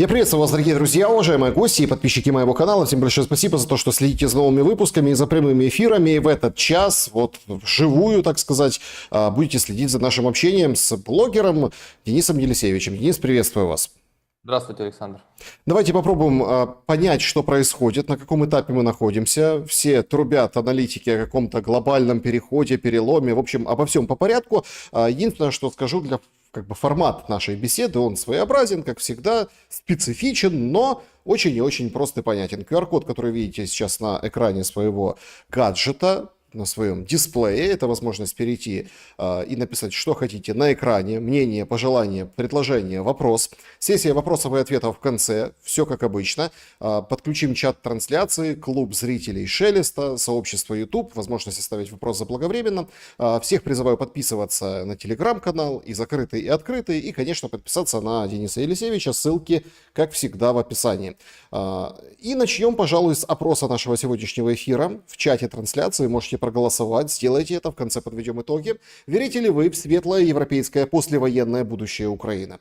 Я приветствую вас, дорогие друзья, уважаемые гости и подписчики моего канала. Всем большое спасибо за то, что следите за новыми выпусками и за прямыми эфирами. И в этот час, вот вживую, так сказать, будете следить за нашим общением с блогером Денисом Елисеевичем. Денис, приветствую вас. Здравствуйте, Александр. Давайте попробуем понять, что происходит, на каком этапе мы находимся. Все трубят аналитики о каком-то глобальном переходе, переломе, в общем, обо всем по порядку. Единственное, что скажу для формат нашей беседы, он своеобразен, как всегда, специфичен, но очень и очень прост и понятен. QR-код, который видите сейчас на экране своего гаджета, на своем дисплее, это возможность перейти и написать, что хотите на экране, мнение, пожелание, предложение, вопрос. Сессия вопросов и ответов в конце, все как обычно. Подключим чат трансляции, клуб зрителей Шелеста, сообщество YouTube, возможность оставить вопрос заблаговременно. Всех призываю подписываться на телеграм-канал, и закрытый, и открытый, и, конечно, подписаться на Дениса Елисеевича, ссылки, как всегда, в описании. И начнем, пожалуй, с опроса нашего сегодняшнего эфира. В чате трансляции можете проголосовать, сделайте это, в конце подведем итоги. Верите ли вы в светлое европейское послевоенное будущее Украины?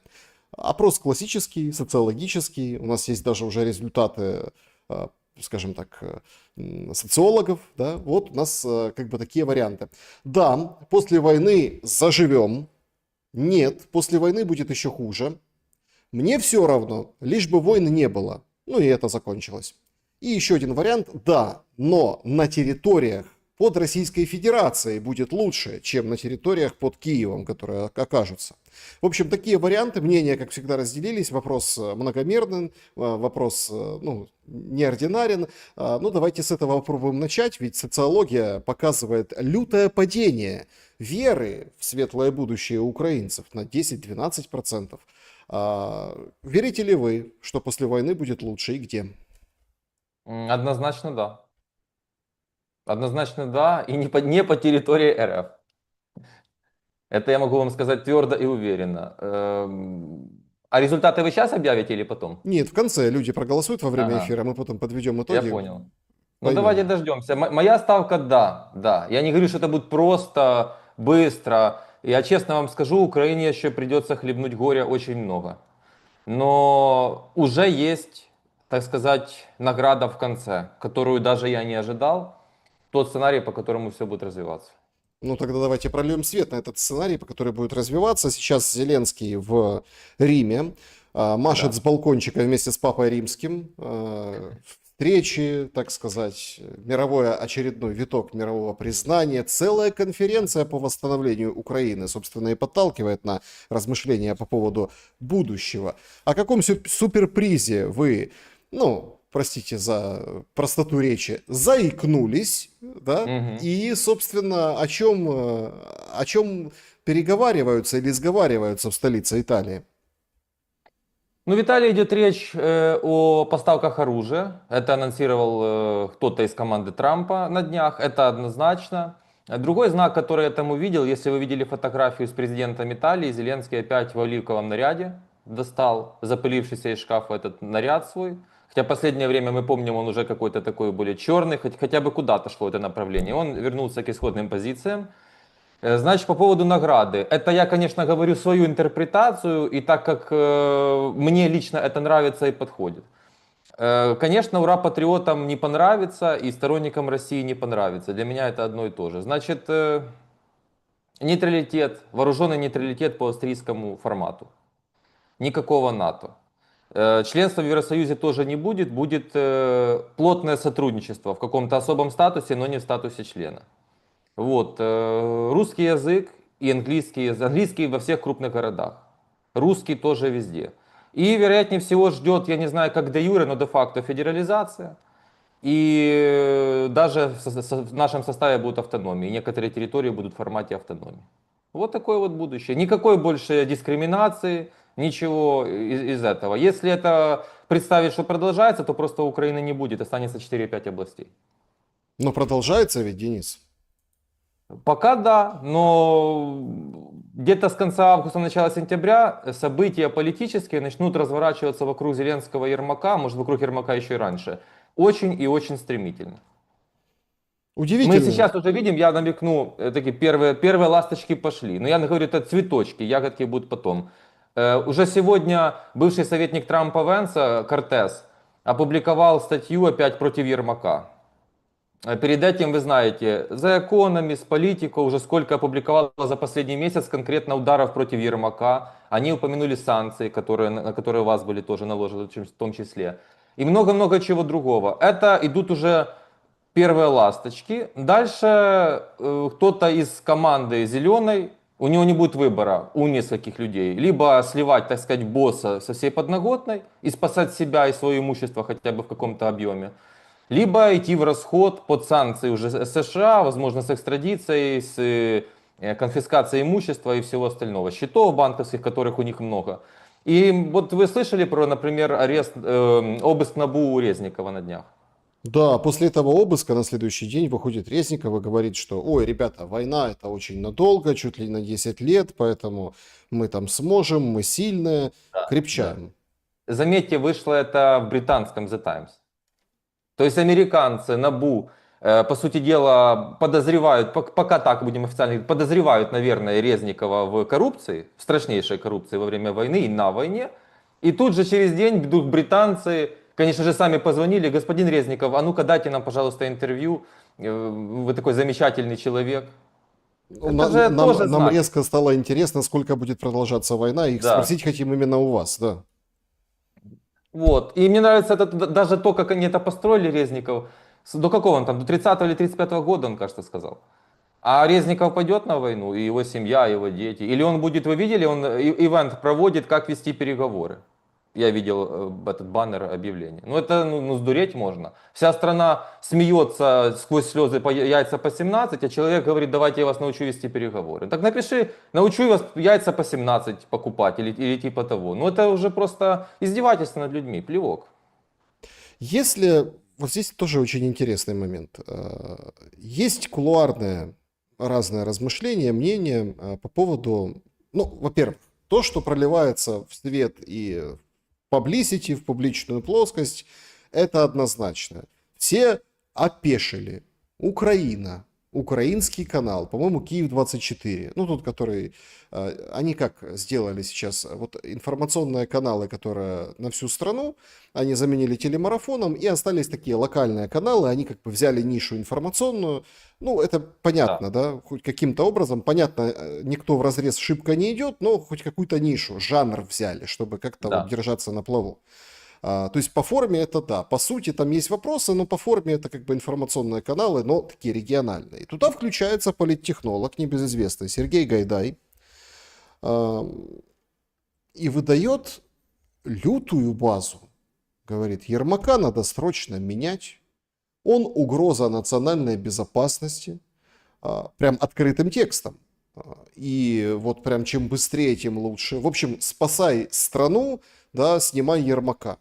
Опрос классический, социологический, у нас есть даже уже результаты, скажем так, социологов, да, вот у нас как бы такие варианты. Да, после войны заживем, нет, после войны будет еще хуже, мне все равно, лишь бы войн не было, ну и это закончилось. И еще один вариант, да, но на территориях под Российской Федерацией будет лучше, чем на территориях под Киевом, которые окажутся. В общем, такие варианты, мнения, как всегда, разделились. Вопрос многомерный, вопрос неординарен. Ну, давайте с этого попробуем начать, ведь социология показывает лютое падение веры в светлое будущее украинцев на 10-12%. Верите ли вы, что после войны будет лучше и где? Однозначно да. Однозначно да, и не по территории РФ. Это я могу вам сказать твердо и уверенно. А результаты вы сейчас объявите или потом? Нет, в конце люди проголосуют во время Ага, эфира, мы потом подведем я итоги. понял. Ну давайте Поймем. дождемся. Моя ставка да, да. Я не говорю, что это будет просто, быстро. Я честно вам скажу, Украине еще придется хлебнуть горя очень много. Но уже есть, так сказать, награда в конце, которую даже я не ожидал. Тот сценарий, по которому все будет развиваться. Ну, тогда давайте прольем свет на этот сценарий, по который будет развиваться. Сейчас Зеленский в Риме машет Да. с балкончика вместе с Папой Римским. Встречи, так сказать, мировой очередной виток мирового признания. Целая конференция по восстановлению Украины, собственно, и подталкивает на размышления по поводу будущего. О каком суперпризе вы, простите за простоту речи, заикнулись, да, Мгм. и, собственно, о чем переговариваются или сговариваются в столице Италии? Ну, в Италии идет речь о поставках оружия. Это анонсировал кто-то из команды Трампа на днях. Это однозначно. Другой знак, который я там увидел, если вы видели фотографию с президентом Италии, Зеленский опять в оливковом наряде достал запылившийся из шкафа этот наряд свой. Хотя последнее время мы помним, он уже какой-то такой более черный, хотя бы куда-то шло это направление. Он вернулся к исходным позициям. Значит, по поводу награды. Это я, конечно, говорю свою интерпретацию, и так как мне лично это нравится и подходит. Конечно, ура патриотам не понравится, и сторонникам России не понравится. Для меня это одно и то же. Значит, нейтралитет, вооруженный нейтралитет по австрийскому формату. Никакого НАТО. Членства в Евросоюзе тоже не будет. Будет плотное сотрудничество в каком-то особом статусе, но не в статусе члена. Вот, русский язык и английский язык. Английский во всех крупных городах. Русский тоже везде. И, вероятнее всего, ждет, я не знаю, как де юре, но де-факто федерализация. И даже в нашем составе будут автономии. Некоторые территории будут в формате автономии. Вот такое вот будущее. Никакой больше дискриминации, ничего из этого. Если это представить, что продолжается, то просто Украины не будет. Останется 4-5 областей. Но продолжается ведь, Денис? Пока да, но где-то с конца августа, начала сентября события политические начнут разворачиваться вокруг Зеленского и Ермака, может вокруг Ермака еще и раньше, очень и очень стремительно. Мы Удивительно. сейчас уже видим, я намекну, такие первые ласточки пошли. Но я говорю, это цветочки, ягодки будут потом. Уже сегодня бывший советник Трампа Венса, Кортес, опубликовал статью опять против Ермака. Перед этим, вы знаете, The Economist, Politico уже сколько опубликовало за последний месяц конкретно ударов против Ермака. Они упомянули санкции, на которые у вас были тоже наложены в том числе. И много-много чего другого. Это идут уже первые ласточки. Дальше кто-то из команды «Зеленой», у него не будет выбора у нескольких людей. Либо сливать, так сказать, босса со всей подноготной и спасать себя и свое имущество хотя бы в каком-то объеме. Либо идти в расход под санкции уже США, возможно, с экстрадицией, с конфискацией имущества и всего остального. Счетов банковских, которых у них много. И вот вы слышали про, например, обыск НАБУ у Резникова на днях? Да, после этого обыска на следующий день выходит Резников и говорит, что, ой, ребята, война это очень надолго, чуть ли на 10 лет, поэтому мы там сможем, мы сильные, Да, да. крепчаем. Заметьте, вышло это в британском The Times. То есть американцы, НАБУ, по сути дела, подозревают, пока так будем официально говорить, подозревают, наверное, Резникова в коррупции, в страшнейшей коррупции во время войны и на войне. И тут же через день вдруг британцы, конечно же, сами позвонили: господин Резников, а ну-ка дайте нам, пожалуйста, интервью, вы такой замечательный человек. Ну, Это же тоже нам знак. резко стало интересно, сколько будет продолжаться война, и Да. спросить хотим именно у вас, да. Вот. И мне нравится даже то, как они это построили, Резников. До какого он там? До 30 или 35 года, он, кажется, сказал. А Резников пойдет на войну, и его семья, его дети? Или он будет, вы видели, он ивент проводит, как вести переговоры? Я видел этот баннер объявление. Ну это, ну, сдуреть можно. Вся страна смеется сквозь слезы, яйца по 17, а человек говорит: давайте я вас научу вести переговоры. Так напиши: научу вас яйца по 17 покупать или типа того. Ну это уже просто издевательство над людьми, плевок. Если, вот здесь тоже очень интересный момент. Есть кулуарное разное размышление, мнение по поводу, ну, во-первых, то, что проливается в свет и в publicity, в публичную плоскость, это однозначно. Все опешили. Украина, украинский канал, по-моему, Киев-24, ну, тут, который, они как сделали сейчас, вот информационные каналы, которые на всю страну, они заменили телемарафоном, и остались такие локальные каналы, они как бы взяли нишу информационную, ну, это Да, понятно, да, хоть каким-то образом, понятно, никто в разрез шибко не идет, но хоть какую-то нишу, жанр взяли, чтобы как-то вот да. держаться на плаву. То есть по форме это да, по сути там есть вопросы, но по форме это как бы информационные каналы, но такие региональные. И туда включается политтехнолог небезызвестный Сергей Гайдай а, и выдает лютую базу. Говорит, Ермака надо срочно менять, он угроза национальной безопасности, прям открытым текстом. И вот прям чем быстрее, тем лучше. В общем, спасай страну, да, снимай Ермака.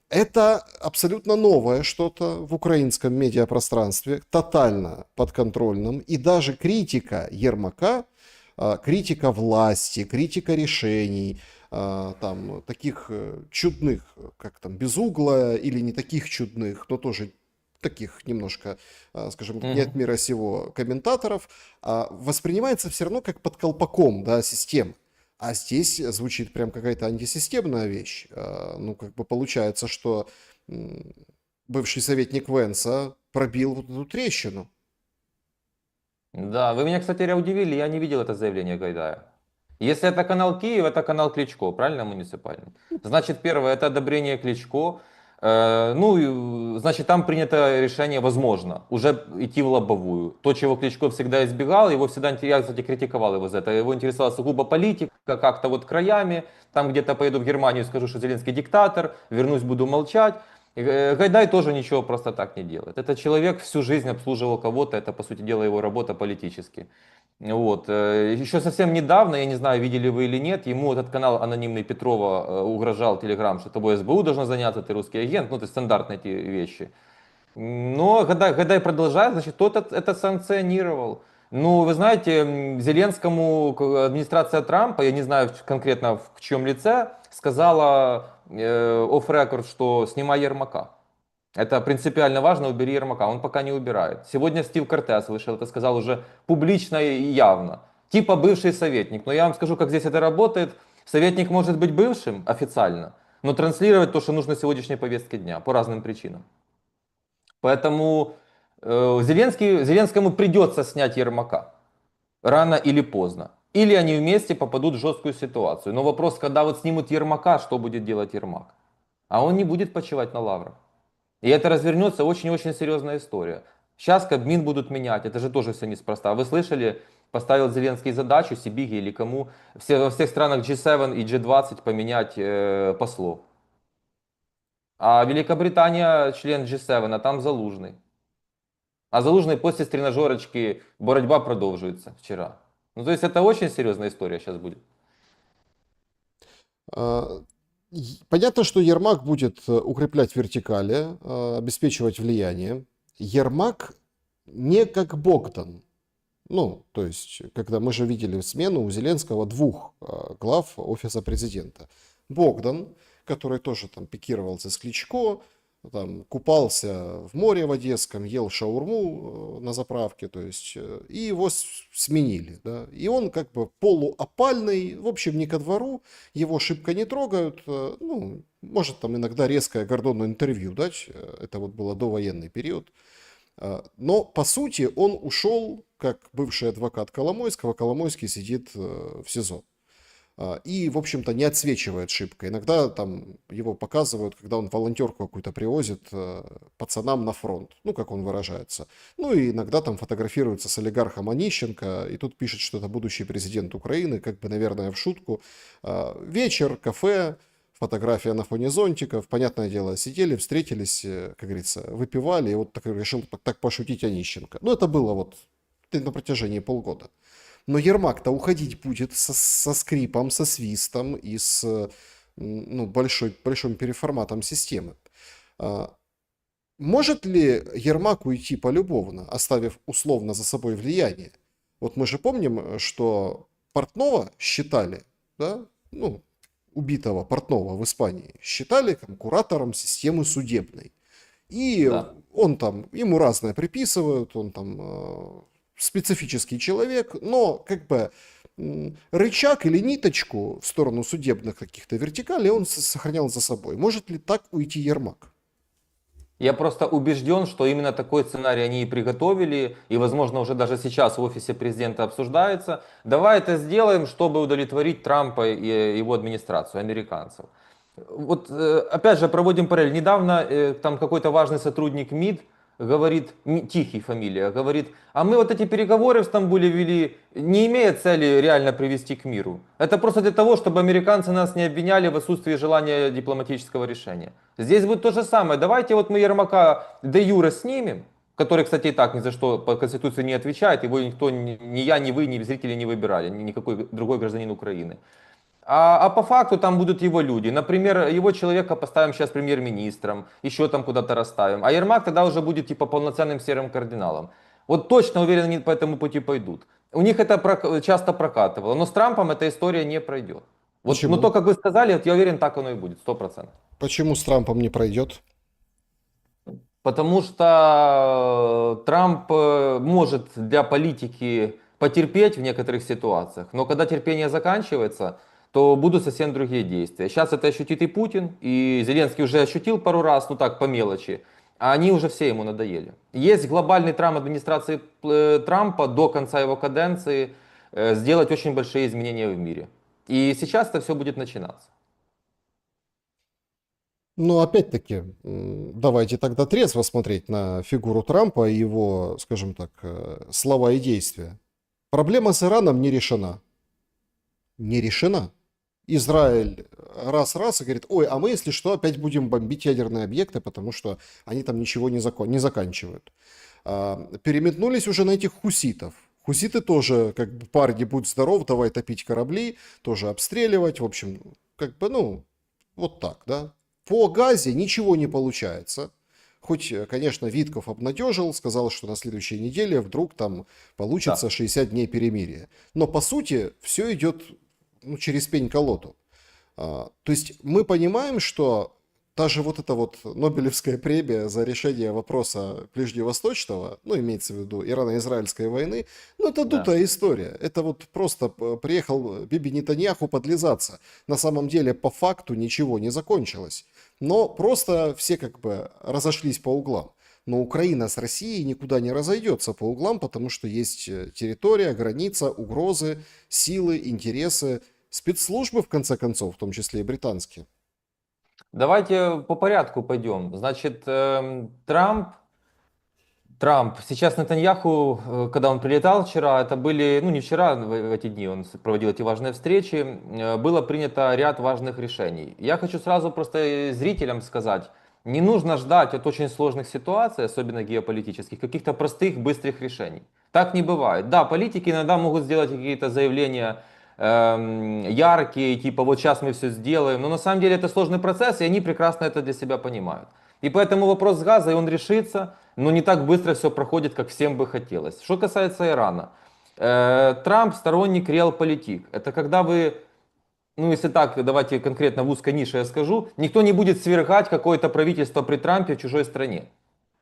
Это абсолютно новое что-то в украинском медиапространстве, тотально подконтрольном. И даже критика Ермака, критика власти, критика решений, там, таких чудных, как там, Безугла, или не таких чудных, но тоже таких немножко, скажем, не от Мгм. мира сего комментаторов, воспринимается все равно как под колпаком, да, системы. А здесь звучит прям какая-то антисистемная вещь. Ну, как бы получается, что бывший советник Венса пробил вот эту трещину. Да, вы меня, кстати говоря, удивили, я не видел это заявление Гайдая. Если это канал Киев, это канал Кличко, правильно, муниципальный? Значит, первое, это одобрение Кличко. Ну, значит, там принято решение, возможно, уже идти в лобовую. То, чего Кличко всегда избегал, его всегда, я, кстати, критиковал его за это. Его интересовала сугубо политика, как-то вот краями. Там где-то поеду в Германию, скажу, что Зеленский диктатор, вернусь, буду молчать. Гайдай тоже ничего просто так не делает. Это человек всю жизнь обслуживал кого-то, это, по сути дела, его работа политически. Вот. Еще совсем недавно, я не знаю, видели вы или нет, ему этот канал анонимный Петрова угрожал, Телеграм, что тобой СБУ должно заняться, ты русский агент, ну, то есть стандартные эти вещи. Но Гайдай продолжает, значит, кто-то это санкционировал. Ну, вы знаете, Зеленскому администрация Трампа, я не знаю конкретно в чьем лице, сказала off-record, что снимай Ермака. Это принципиально важно, убери Ермака. Он пока не убирает. Сегодня Стив Кортес вышел, это сказал уже публично и явно. Типа бывший советник. Но я вам скажу, как здесь это работает. Советник может быть бывшим официально, но транслировать то, что нужно сегодняшней повестке дня по разным причинам. Поэтому Зеленскому придется снять Ермака рано или поздно. Или они вместе попадут в жесткую ситуацию. Но вопрос, когда вот снимут Ермака, что будет делать Ермак? А он не будет почивать на лаврах. И это развернется очень-очень серьезная история. Сейчас Кабмин будут менять, это же тоже все неспроста. Вы слышали, поставил Зеленский задачу Сибиге или кому во всех странах G7 и G20 поменять послов. А Великобритания член G7, а там Залужный. А Залужный после тренажерочки борьба продолжится вчера. Ну, то есть это очень серьезная история сейчас будет. А, Понятно, что Ермак будет укреплять вертикали, обеспечивать влияние. Ермак не как Богдан. Ну, то есть, когда мы же видели смену у Зеленского двух глав офиса президента. Богдан, который тоже там пикировался с Кличко, там купался в море в Одесском, ел шаурму на заправке, то есть, и его сменили, да. И он как бы полуопальный, в общем, не ко двору, его шибко не трогают, ну, может там иногда резкое гордонное интервью дать, это вот было довоенный период. Но, по сути, он ушел как бывший адвокат Коломойского. Коломойский сидит в СИЗО. И, в общем-то, не отсвечивает шибко. Иногда там его показывают, когда он волонтерку какую-то привозит пацанам на фронт. Ну, как он выражается. Ну, и иногда там фотографируется с олигархом Онищенко. И тут пишет, что это будущий президент Украины. Как бы, наверное, в шутку. Вечер, кафе. Фотография на фоне зонтиков, понятное дело, сидели, встретились, как говорится, выпивали, и вот так решил так пошутить Онищенко. Ну, это было вот на протяжении полгода. Но Ермак-то уходить будет со скрипом, со свистом и с ну, большим переформатом системы. Может ли Ермак уйти полюбовно, оставив условно за собой влияние? Вот мы же помним, что Портнова считали, да, ну, убитого Портнова в Испании, считали там, куратором системы судебной. И Да. он там, ему разное приписывают, он там специфический человек, но как бы рычаг или ниточку в сторону судебных каких-то вертикалей он сохранял за собой. Может ли так уйти Ермак? Я просто убежден, что именно такой сценарий они и приготовили, и, возможно, уже даже сейчас в офисе президента обсуждается. Давай это сделаем, чтобы удовлетворить Трампа и его администрацию, американцев. Вот опять же проводим параллель. Недавно там какой-то важный сотрудник МИД говорит, Тихий фамилия, говорит, а мы вот эти переговоры в Стамбуле вели, не имея цели реально привести к миру. Это просто для того, чтобы американцы нас не обвиняли в отсутствии желания дипломатического решения. Здесь будет то же самое. Давайте вот мы Ермака де юре снимем, который, кстати, и так ни за что по Конституции не отвечает, его никто, ни я, ни вы, ни зрители не выбирали, ни никакой другой гражданин Украины. А по факту там будут его люди. Например, его человека поставим сейчас премьер-министром, еще там куда-то расставим. А Ермак тогда уже будет типа полноценным серым кардиналом. Вот точно уверен, они по этому пути пойдут. У них это часто прокатывало, но с Трампом эта история не пройдет. Вот, но Почему? то, как вы сказали, вот я уверен, так оно и будет, 100%. Почему с Трампом не пройдет? Потому что Трамп может для политики потерпеть в некоторых ситуациях, но когда терпение заканчивается, то будут совсем другие действия. Сейчас это ощутит и Путин, и Зеленский уже ощутил пару раз, ну так, по мелочи, а они уже все ему надоели. Есть глобальный травм администрации Трампа до конца его каденции сделать очень большие изменения в мире. И сейчас это все будет начинаться. Ну, опять-таки, давайте тогда трезво смотреть на фигуру Трампа и его, скажем так, слова и действия. Проблема с Ираном не решена. Не решена. Израиль раз-раз и говорит, ой, а мы, если что, опять будем бомбить ядерные объекты, потому что они там ничего не заканчивают. Переметнулись уже на этих хуситов. Хуситы тоже, как бы, парни, будь здоров, давай топить корабли, тоже обстреливать. В общем, как бы, ну, вот так, да. По Газе ничего не получается. Хоть, конечно, Витков обнадежил, сказал, что на следующей неделе вдруг там получится Да. 60 дней перемирия. Но, по сути, все идет через пень-колоду. То есть мы понимаем, что та же вот эта вот Нобелевская премия за решение вопроса Ближневосточного, ну, имеется в виду Ирано-Израильской войны, ну, это Да. дутая история. Это вот просто приехал Биби Нетаньяху подлизаться. На самом деле, по факту ничего не закончилось. Но просто все как бы разошлись по углам. Но Украина с Россией никуда не разойдется по углам, потому что есть территория, граница, угрозы, силы, интересы, спецслужбы, в конце концов, в том числе и британские. Давайте по порядку пойдем. Значит, Трамп, сейчас Нетаньяху, когда он прилетал вчера, это были, ну не вчера, в эти дни он проводил эти важные встречи, было принято ряд важных решений. Я хочу сразу просто зрителям сказать, не нужно ждать от очень сложных ситуаций, особенно геополитических, каких-то простых, быстрых решений. Так не бывает. Да, политики иногда могут сделать какие-то заявления яркие, типа вот сейчас мы все сделаем, но на самом деле это сложный процесс, и они прекрасно это для себя понимают. И поэтому вопрос с газой, он решится, но не так быстро все проходит, как всем бы хотелось. Что касается Ирана. Трамп сторонник реалполитик. Это когда вы, ну если так, давайте конкретно в узкой нише я скажу, никто не будет свергать какое-то правительство при Трампе в чужой стране.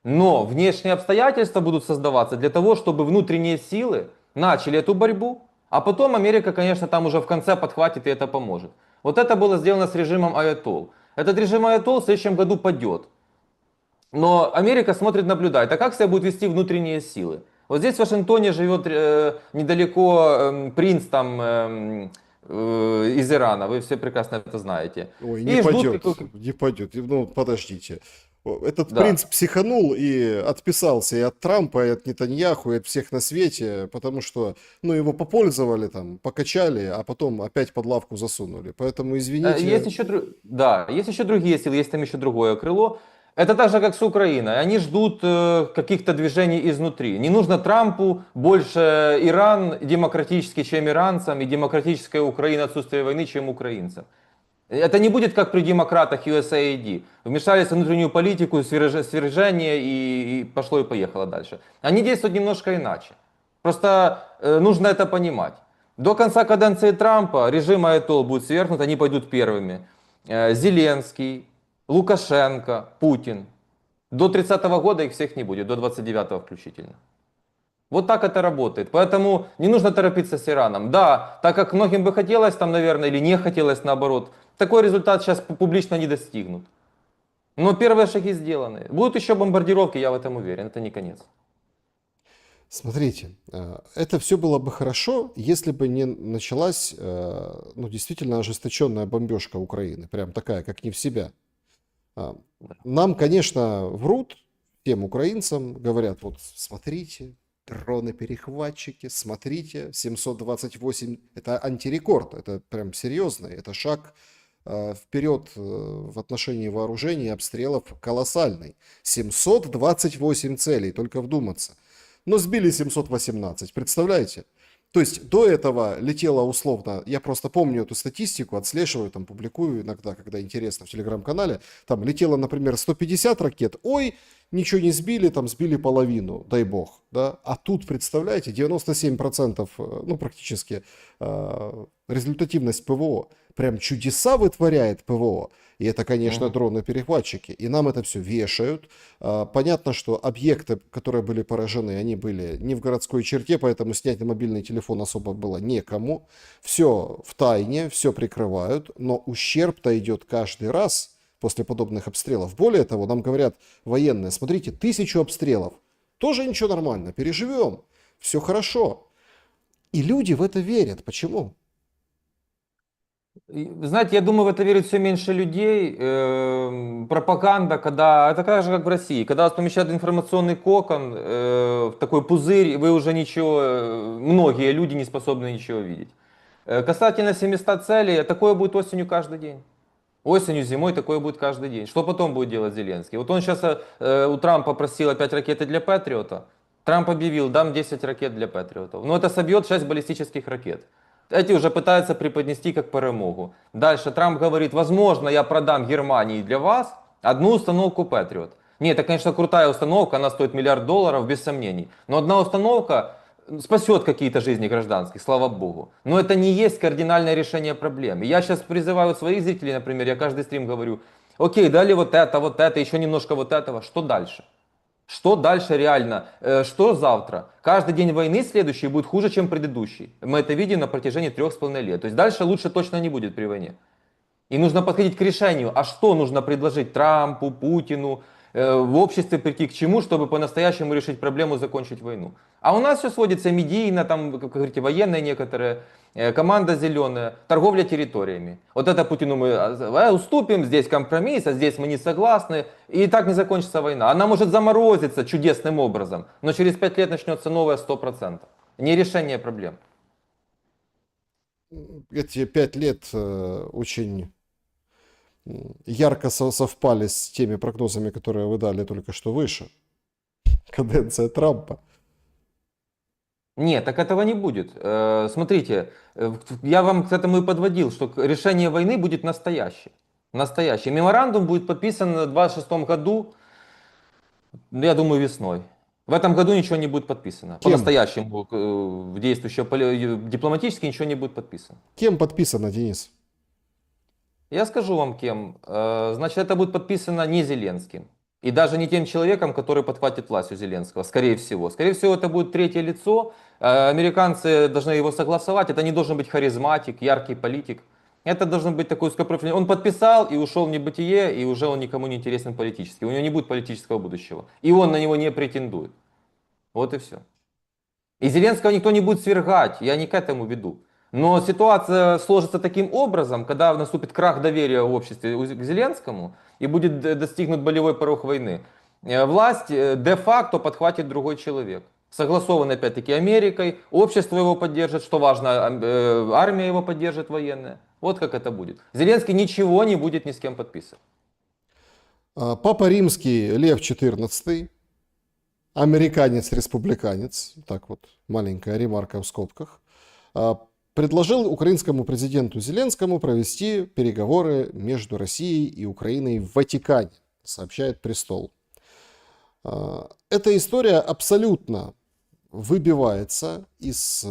Но внешние обстоятельства будут создаваться для того, чтобы внутренние силы начали эту борьбу, а потом Америка, конечно, там уже в конце подхватит и это поможет. Вот это было сделано с режимом Аятол. Этот режим Аятол в следующем году падет. Но Америка смотрит, наблюдает. А как себя будут вести внутренние силы? Вот здесь в Вашингтоне живет недалеко принц там, из Ирана, вы все прекрасно это знаете. Ой, не И ждут, пойдет, не пойдет. Ну, подождите. Этот да. принц психанул и отписался и от Трампа, и от Нетаньяху, и от всех на свете, потому что, ну, его попользовали там, покачали, а потом опять под лавку засунули. Поэтому, Есть извините, еще, да, есть еще другие силы, есть там еще другое крыло. Это так же, как с Украиной. Они ждут каких-то движений изнутри. Не нужно Трампу больше Иран демократический, чем иранцам, и демократическая Украина, отсутствие войны, чем украинцам. Это не будет как при демократах USAID. Вмешались в внутреннюю политику, свержение и пошло и поехало дальше. Они действуют немножко иначе. Просто нужно это понимать. До конца каденции Трампа режим Аятол будет свергнут, они пойдут первыми. Зеленский, Лукашенко, Путин. До 30-го года их всех не будет, до 29-го включительно. Вот так это работает. Поэтому не нужно торопиться с Ираном. Да, так как многим бы хотелось там, наверное, или не хотелось наоборот, такой результат сейчас публично не достигнут. Но первые шаги сделаны. Будут еще бомбардировки, я в этом уверен. Это не конец. смотрите, это все было бы хорошо, если бы не началась, ну, действительно ожесточенная бомбежка Украины, прям такая, как не в себя. А, Нам, конечно, врут, тем украинцам, говорят, вот смотрите, дроны-перехватчики, смотрите, 728, это антирекорд, это прям серьезно, это шаг вперед в отношении вооружений и обстрелов колоссальный. 728 целей, только вдуматься. Но сбили 718, представляете? То есть до этого летело условно, я просто помню эту статистику, отслеживаю, там публикую иногда, когда интересно, в телеграм-канале, там летело, например, 150 ракет, ой, ничего не сбили, там сбили половину, дай бог, да, а тут, представляете, 97%, ну, практически результативность ПВО, прям чудеса вытворяет ПВО, и это, конечно, дроны-перехватчики, и нам это все вешают. Понятно, что объекты, которые были поражены, они были не в городской черте, поэтому снять на мобильный телефон особо было некому. Все в тайне, все прикрывают, но ущерб-то идет каждый раз после подобных обстрелов. Более того, нам говорят военные, смотрите, 1000 обстрелов, тоже ничего, нормально, переживем, все хорошо. И люди в это верят. Почему? Вы знаете, я думаю, в это верит все меньше людей. Пропаганда, когда это так же, как в России, когда вас помещают в информационный кокон, в такой пузырь, вы уже ничего, многие люди не способны ничего видеть. Касательно 700 целей, такое будет осенью каждый день. Осенью, зимой такое будет каждый день. Что потом будет делать Зеленский? Вот он сейчас у Трампа просил опять ракеты для Патриота. Трамп объявил, дам 10 ракет для Патриотов. Но это собьет 6 баллистических ракет. Эти уже пытаются преподнести как перемогу. Дальше Трамп говорит, возможно, я продам Германии для вас одну установку Патриот. Нет, это, конечно, крутая установка, она стоит $1 миллиард, без сомнений. Но одна установка спасет какие-то жизни гражданских, слава богу. Но это не есть кардинальное решение проблемы. Я сейчас призываю своих зрителей, например, я каждый стрим говорю, Окей, дали вот это, еще немножко вот этого. Что дальше? Что дальше реально? Что завтра? Каждый день войны следующий будет хуже, чем предыдущий. Мы это видим на протяжении 3,5 лет. То есть дальше лучше точно не будет при войне. И нужно подходить к решению, а что нужно предложить Трампу, Путину, в обществе прийти к чему, чтобы по-настоящему решить проблему, закончить войну. А у нас все сводится медийно, там, как говорите, военные некоторые, команда зеленая, торговля территориями. Вот это Путину мы уступим, здесь компромисс, а здесь мы не согласны, и так не закончится война. Она может заморозиться чудесным образом, но через 5 лет начнется новая 100%. Не решение проблем. Эти 5 лет очень ярко совпали с теми прогнозами, которые вы дали только что выше. Каденция Трампа. Нет, так этого не будет. Смотрите, я вам к этому и подводил, что решение войны будет настоящее. Настоящий. Меморандум будет подписан в 2026 году, ну, я думаю, весной. В этом году ничего не будет подписано. Кем? По-настоящему, в действующем дипломатически ничего не будет подписано. Кем подписано, Денис? Я скажу вам кем. Значит, это будет подписано не Зеленским. И даже не тем человеком, который подхватит власть у Зеленского, скорее всего. Скорее всего, это будет третье лицо. Американцы должны его согласовать. Это не должен быть харизматик, яркий политик. Это должен быть такой узкопрофильный. Он подписал и ушел в небытие, и уже он никому не интересен политически. У него не будет политического будущего. И он на него не претендует. Вот и все. И Зеленского никто не будет свергать, я не к этому веду. Но ситуация сложится таким образом, когда наступит крах доверия в обществе к Зеленскому и будет достигнут болевой порог войны. Власть де-факто подхватит другой человек. Согласован опять-таки Америкой, общество его поддержит, что важно, армия его поддержит военная. Вот как это будет. Зеленский ничего не будет ни с кем подписывать. Папа Римский Лев XIV, американец-республиканец, так вот маленькая ремарка в скобках, предложил украинскому президенту Зеленскому провести переговоры между Россией и Украиной в Ватикане, сообщает Престол. Эта история абсолютно выбивается из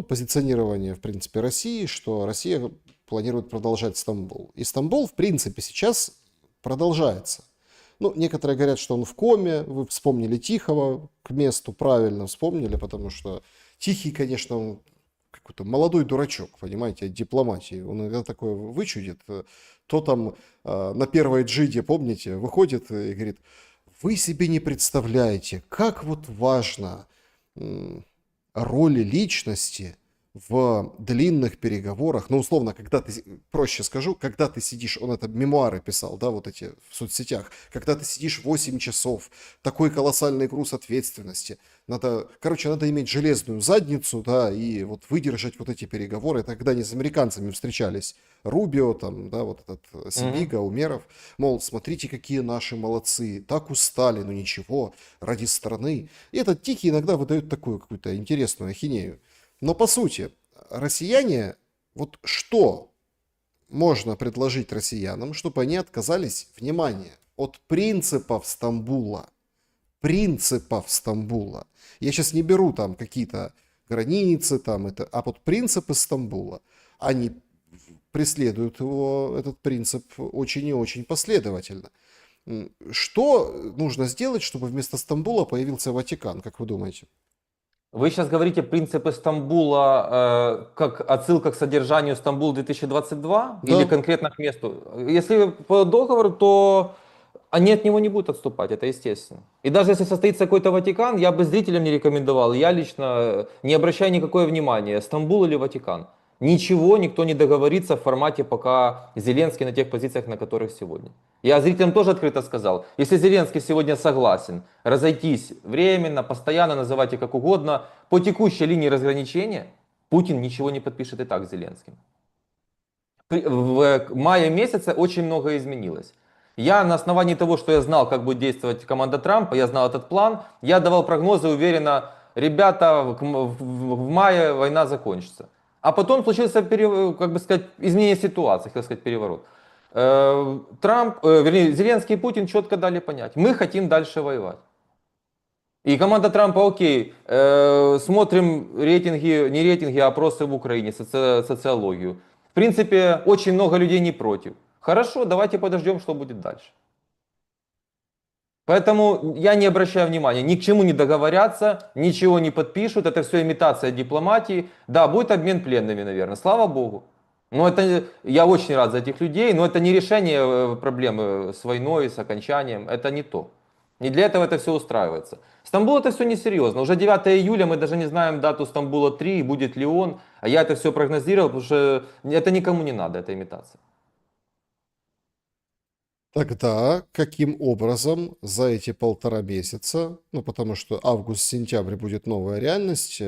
позиционирования, в принципе, России, что Россия планирует продолжать Стамбул. И Стамбул, в принципе, сейчас продолжается. Некоторые говорят, что он в коме. Вы вспомнили Тихого к месту, правильно вспомнили, потому что Тихий, конечно, он какой-то молодой дурачок, понимаете, от дипломатии. Он иногда такое вычудит. То там на первой джиде, помните, выходит и говорит: вы себе не представляете, как вот важно роли личности в длинных переговорах, условно, когда ты, проще скажу, когда ты сидишь, он это мемуары писал, да, вот эти в соцсетях, когда ты сидишь 8 часов, такой колоссальный груз ответственности, надо иметь железную задницу, да, и вот выдержать вот эти переговоры. Это когда они с американцами встречались, Рубио, там, да, вот этот Сибига, Умеров, мол, смотрите, какие наши молодцы, так устали, но ничего, ради страны. И этот Тихий иногда выдает такую какую-то интересную ахинею. Но по сути, россияне, вот что можно предложить россиянам, чтобы они отказались, внимание, от принципов Стамбула. Принципов Стамбула. Я сейчас не беру там какие-то границы, а вот принципы Стамбула. Они преследуют этот принцип очень и очень последовательно. Что нужно сделать, чтобы вместо Стамбула появился Ватикан, как вы думаете? Вы сейчас говорите принципы Стамбула как отсылка к содержанию Стамбул 2022 Да. или конкретно к месту? Если по договору, то они от него не будут отступать, это естественно. И даже если состоится какой-то Ватикан, я бы зрителям не рекомендовал, я лично не обращаю никакое внимания, Стамбул или Ватикан. Ничего никто не договорится в формате, пока Зеленский на тех позициях, на которых сегодня. Я зрителям тоже открыто сказал, если Зеленский сегодня согласен разойтись временно, постоянно, называйте как угодно, по текущей линии разграничения, Путин ничего не подпишет и так с Зеленским. В мае месяце очень многое изменилось. Я на основании того, что я знал, как будет действовать команда Трампа, я знал этот план, я давал прогнозы уверенно, ребята, в мае война закончится. А потом случился, изменение ситуации, хотел сказать, переворот. Зеленский и Путин четко дали понять, мы хотим дальше воевать. И команда Трампа, окей, смотрим рейтинги, не рейтинги, а опросы в Украине, социологию. В принципе, очень много людей не против. Хорошо, давайте подождем, что будет дальше. Поэтому я не обращаю внимания, ни к чему не договорятся, ничего не подпишут, это все имитация дипломатии. Да, будет обмен пленными, наверное, слава богу. Но это, я очень рад за этих людей, но это не решение проблемы с войной, с окончанием, это не то. Не для этого это все устраивается. Стамбул это все несерьезно. Уже 9 июля, мы даже не знаем дату Стамбула 3, будет ли он. А я это все прогнозировал, потому что это никому не надо, это имитация. Тогда каким образом за эти 1,5 месяца, ну потому что август-сентябрь будет новая реальность,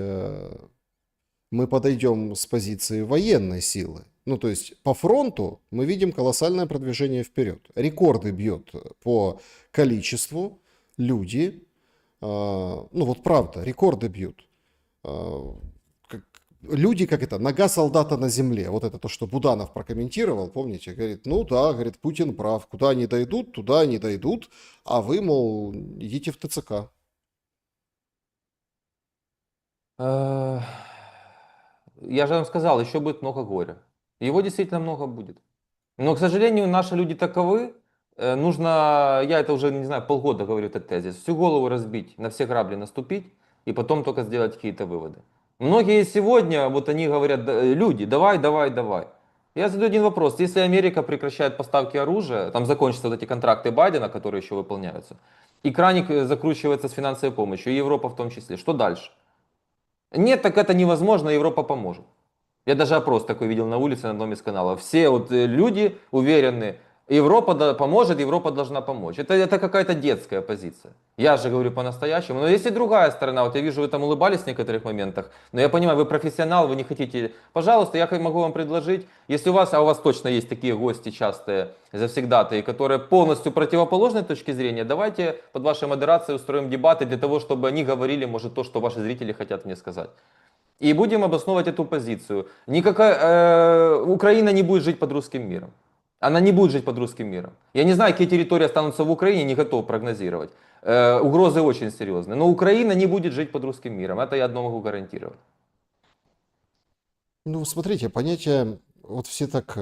мы подойдем с позиции военной силы? Ну то есть по фронту мы видим колоссальное продвижение вперед. Рекорды бьет по количеству люди. Ну вот правда, рекорды бьют. Люди, как это, нога солдата на земле. Вот это то, что Буданов прокомментировал, помните? Говорит, ну да, говорит, Путин прав. Куда они дойдут, туда они дойдут. А вы, мол, идите в ТЦК. Э, Я же вам сказал, еще будет много горя. Его действительно много будет. Но, к сожалению, наши люди таковы. Нужно, я это уже, не знаю, полгода говорю этот тезис, всю голову разбить, на все грабли наступить, и потом только сделать какие-то выводы. Многие сегодня, вот они говорят, люди, давай, давай, давай. Я задаю один вопрос. Если Америка прекращает поставки оружия, там закончатся вот эти контракты Байдена, которые еще выполняются, и краник закручивается с финансовой помощью, и Европа в том числе, что дальше? Нет, так это невозможно, Европа поможет. Я даже опрос такой видел на улице на одном из каналов. Все вот люди уверены, Европа поможет, Европа должна помочь. Это какая-то детская позиция. Я же говорю по-настоящему. Но есть и другая сторона. Вот я вижу, вы там улыбались в некоторых моментах. Но я понимаю, вы профессионал, вы не хотите. Пожалуйста, я могу вам предложить, если у вас, а у вас точно есть такие гости частые, завсегдатые, которые полностью противоположной точки зрения, давайте под вашей модерацией устроим дебаты для того, чтобы они говорили, может, то, что ваши зрители хотят мне сказать. И будем обосновывать эту позицию. Украина не будет жить под русским миром. Она не будет жить под русским миром. Я не знаю, какие территории останутся в Украине, не готов прогнозировать. Угрозы очень серьезные. Но Украина не будет жить под русским миром. Это я одно могу гарантировать. Ну, смотрите, понятие, вот все так...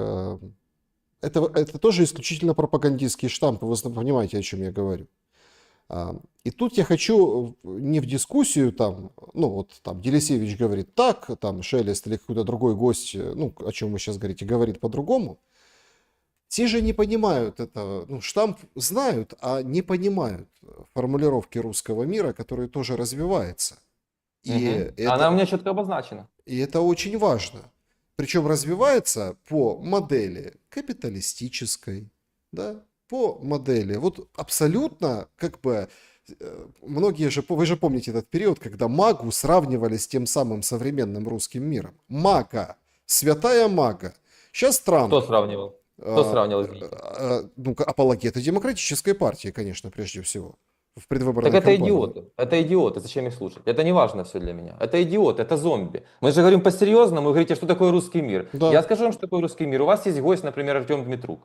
это тоже исключительно пропагандистский штамп, вы понимаете, о чем я говорю. И тут я хочу не в дискуссию, там, ну вот там Елисеевич говорит так, там Шелест или какой-то другой гость, ну о чем вы сейчас говорите, говорит по-другому. Те же не понимают это, ну штамп знают, а не понимают формулировки русского мира, который тоже развивается. И Она у это, меня четко обозначена. и это очень важно. Причем развивается по модели капиталистической, да, по модели. Вот абсолютно, как бы, многие же, вы же помните этот период, когда Магу сравнивали с тем самым современным русским миром. Мага, святая Мага. Сейчас Трамп, Кто сравнивал? Кто сравнивал, извините? ну, апологеты демократической партии, конечно, прежде всего, в Так предвыборной это кампании. идиоты. Это идиоты. Зачем их слушать? Это не важно все для меня. Это идиоты, это зомби. Мы же говорим по-серьезному. Вы говорите, что такое русский мир. Да, Я скажу вам, что такое русский мир. У вас есть гость, например, Артем Дмитрук.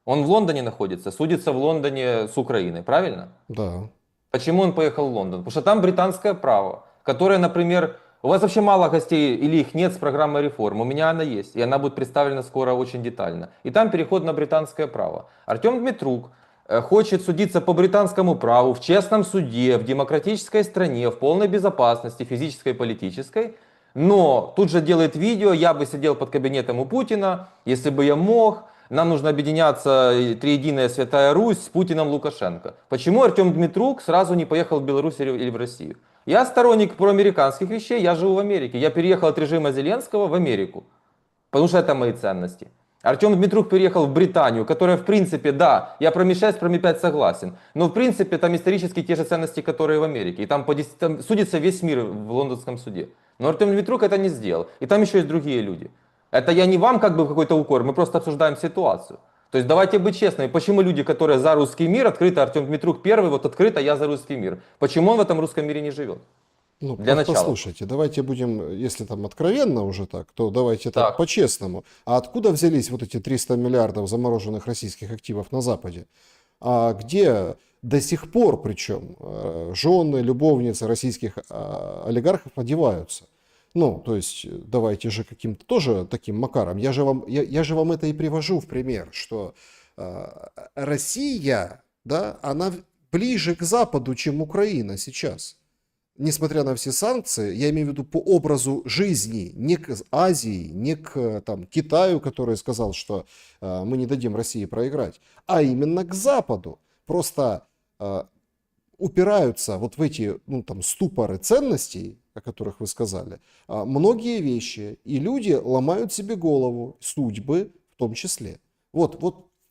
Он в Лондоне находится, судится в Лондоне с Украиной, правильно? да. Почему он поехал в Лондон? Потому что там британское право, которое, например, у вас вообще мало гостей или их нет с программой реформ. У меня она есть, и она будет представлена скоро очень детально. И там переход на британское право. Артем Дмитрук хочет судиться по британскому праву в честном суде, в демократической стране, в полной безопасности, физической и политической. Но тут же делает видео, я бы сидел под кабинетом у Путина, если бы я мог. Нам нужно объединяться, триединая Святая Русь с Путиным Лукашенко. Почему Артем Дмитрук сразу не поехал в Беларусь или в Россию? Я сторонник проамериканских вещей, я живу в Америке. Я переехал от режима Зеленского в Америку, потому что это мои ценности. Артем Дмитрук переехал в Британию, которая в принципе, да, я про Ми-6, про Ми-5 согласен, но в принципе там исторически те же ценности, которые в Америке. И там, там судится весь мир в лондонском суде. Но Артем Дмитрук это не сделал. И там еще есть другие люди. Это я не вам как бы какой-то укор, мы просто обсуждаем ситуацию. То есть давайте быть честными, почему люди, которые за русский мир, открыто, Артем Дмитрук первый, вот открыто я за русский мир. Почему он в этом русском мире не живет? Ну, Для начала. послушайте, давайте будем, если там откровенно уже так, то давайте так Так. по-честному. А откуда взялись вот эти 300 миллиардов замороженных российских активов на Западе? А где до сих пор, причем, жены, любовницы российских олигархов одеваются? Ну, то есть, давайте же каким-то тоже таким макаром. Я же вам это и привожу в пример, что Россия, да, она ближе к Западу, чем Украина сейчас. Несмотря на все санкции, я имею в виду по образу жизни, не к Азии, не к там, Китаю, который сказал, что мы не дадим России проиграть, а именно к Западу. Просто упираются вот в эти ну, там, ступоры ценностей, о которых вы сказали, многие вещи, и люди ломают себе голову, судьбы в том числе. Вот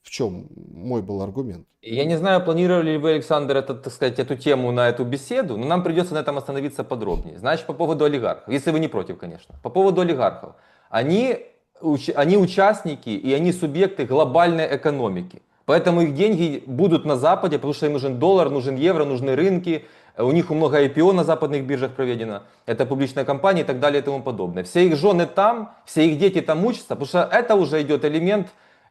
в чем мой был аргумент. Я не знаю, планировали ли вы, Александр, так сказать, эту тему на эту беседу, но нам придется на этом остановиться подробнее. Значит, по поводу олигархов, если вы не против, конечно. По поводу олигархов. Они участники и они субъекты глобальной экономики. Поэтому их деньги будут на Западе, потому что им нужен доллар, нужен евро, нужны рынки. У них много IPO на западных биржах проведено. Это публичная компания и так далее и тому подобное. Все их жены там, все их дети там учатся, потому что это уже идет элемент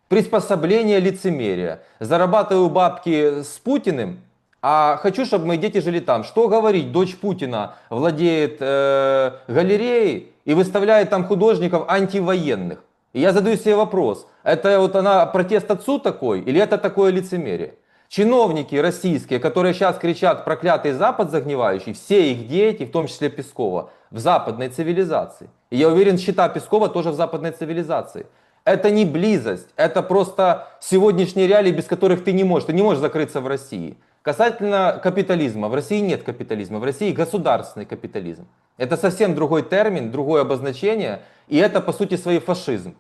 приспособления лицемерия. Зарабатываю бабки с Путиным, а хочу, чтобы мои дети жили там. Что говорить, дочь Путина владеет галереей и выставляет там художников антивоенных. И я задаю себе вопрос, это вот она протест отцу такой, или это такое лицемерие? Чиновники российские, которые сейчас кричат проклятый Запад загнивающий, все их дети, в том числе Пескова, в западной цивилизации. И я уверен, счета Пескова тоже в западной цивилизации. Это не близость, это просто сегодняшние реалии, без которых ты не можешь закрыться в России. Касательно капитализма, в России нет капитализма, в России государственный капитализм. Это совсем другой термин, другое обозначение, и это по сути своей фашизм.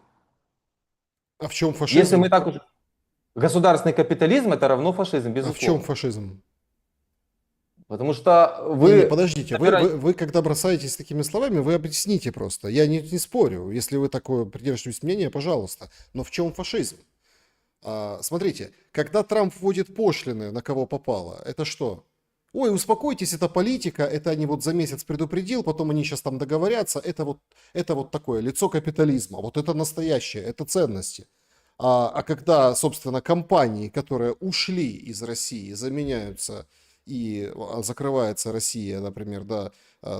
А в чем Если фашизм? мы так уж... Государственный капитализм это равно фашизм, А в чем безусловно. фашизм? Потому что Не, вы... подождите, вы когда бросаетесь такими словами, вы объясните просто. Я не спорю, если вы такое придерживаетесь мнения, пожалуйста. Но в чем фашизм? Смотрите, когда Трамп вводит пошлины на кого попало, это что? Ой, успокойтесь, это политика, это они вот за месяц предупредил, потом они сейчас там договорятся, это вот такое лицо капитализма, вот это настоящее, это ценности. А когда, собственно, компании, которые ушли из России, заменяются и закрывается Россия, например, да,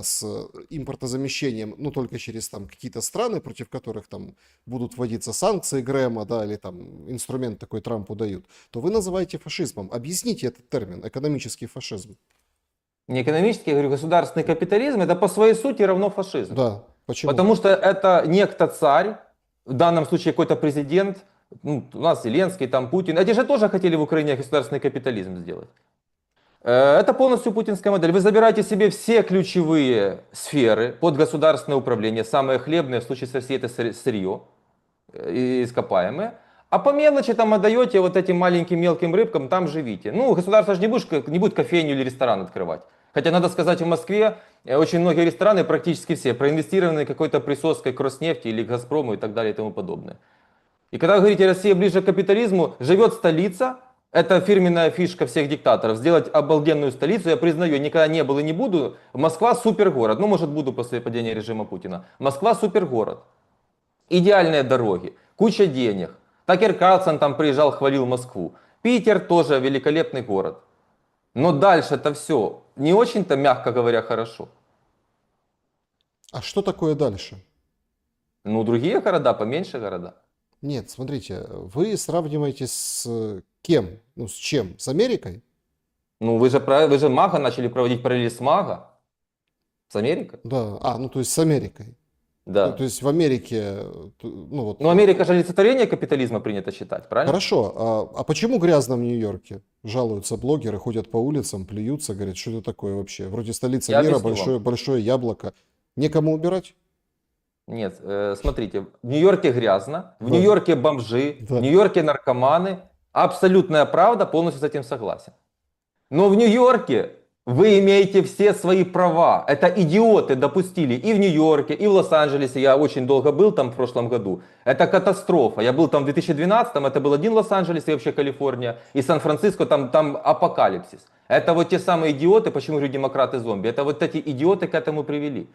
с импортозамещением, ну, только через там какие-то страны, против которых там будут вводиться санкции Грэма, да, или там инструмент такой Трампу дают, то вы называете фашизмом. Объясните этот термин, экономический фашизм. Не экономический, я говорю, государственный капитализм, это по своей сути равно фашизм. Да, почему? Потому что это некто царь, в данном случае какой-то президент, ну, у нас Зеленский, там Путин, эти же тоже хотели в Украине государственный капитализм сделать. Это полностью путинская модель. Вы забираете себе все ключевые сферы под государственное управление, самые хлебные, в случае с Россией это сырье, ископаемые, а по мелочи там отдаете вот этим маленьким мелким рыбкам, там живите. Ну, государство же не будет кофейню или ресторан открывать. Хотя, надо сказать, в Москве очень многие рестораны, практически все, проинвестированы какой-то присоской к Роснефти или к Газпрому и так далее и тому подобное. И когда вы говорите, Россия ближе к капитализму, живет столица, это фирменная фишка всех диктаторов, сделать обалденную столицу, я признаю, никогда не был и не буду. Москва супергород, ну может буду после падения режима Путина. Москва супергород. Идеальные дороги, куча денег. Такер Карлсон там приезжал, хвалил Москву. Питер тоже великолепный город. Но дальше это все не очень-то, мягко говоря, хорошо. А что такое дальше? Ну, другие города, поменьше города. Нет, смотрите, вы сравниваете с кем? Ну, с чем? С Америкой? Ну, вы же МАГА начали проводить параллели с МАГА. С Америкой? Да, ну то есть с Америкой. То Да. есть в Америке, ну вот... Но Америка же олицетворение капитализма принято считать, правильно? Хорошо, а почему грязно в Нью-Йорке? Жалуются блогеры, ходят по улицам, плюются, говорят, что это такое вообще? Вроде столица Я мира, объясню вам. большое яблоко. Некому убирать? Нет, смотрите, в Нью-Йорке грязно, в Да. Нью-Йорке бомжи, в Да. Нью-Йорке наркоманы. Абсолютная правда, полностью с этим согласен. Но в Нью-Йорке вы имеете все свои права. Это идиоты допустили и в Нью-Йорке, и в Лос-Анджелесе. Я очень долго был там в прошлом году. Это катастрофа. Я был там в 2012-м, это был один Лос-Анджелес и вообще Калифорния. И Сан-Франциско, там апокалипсис. Это вот те самые идиоты, почему говорю демократы-зомби. Это вот эти идиоты к этому привели.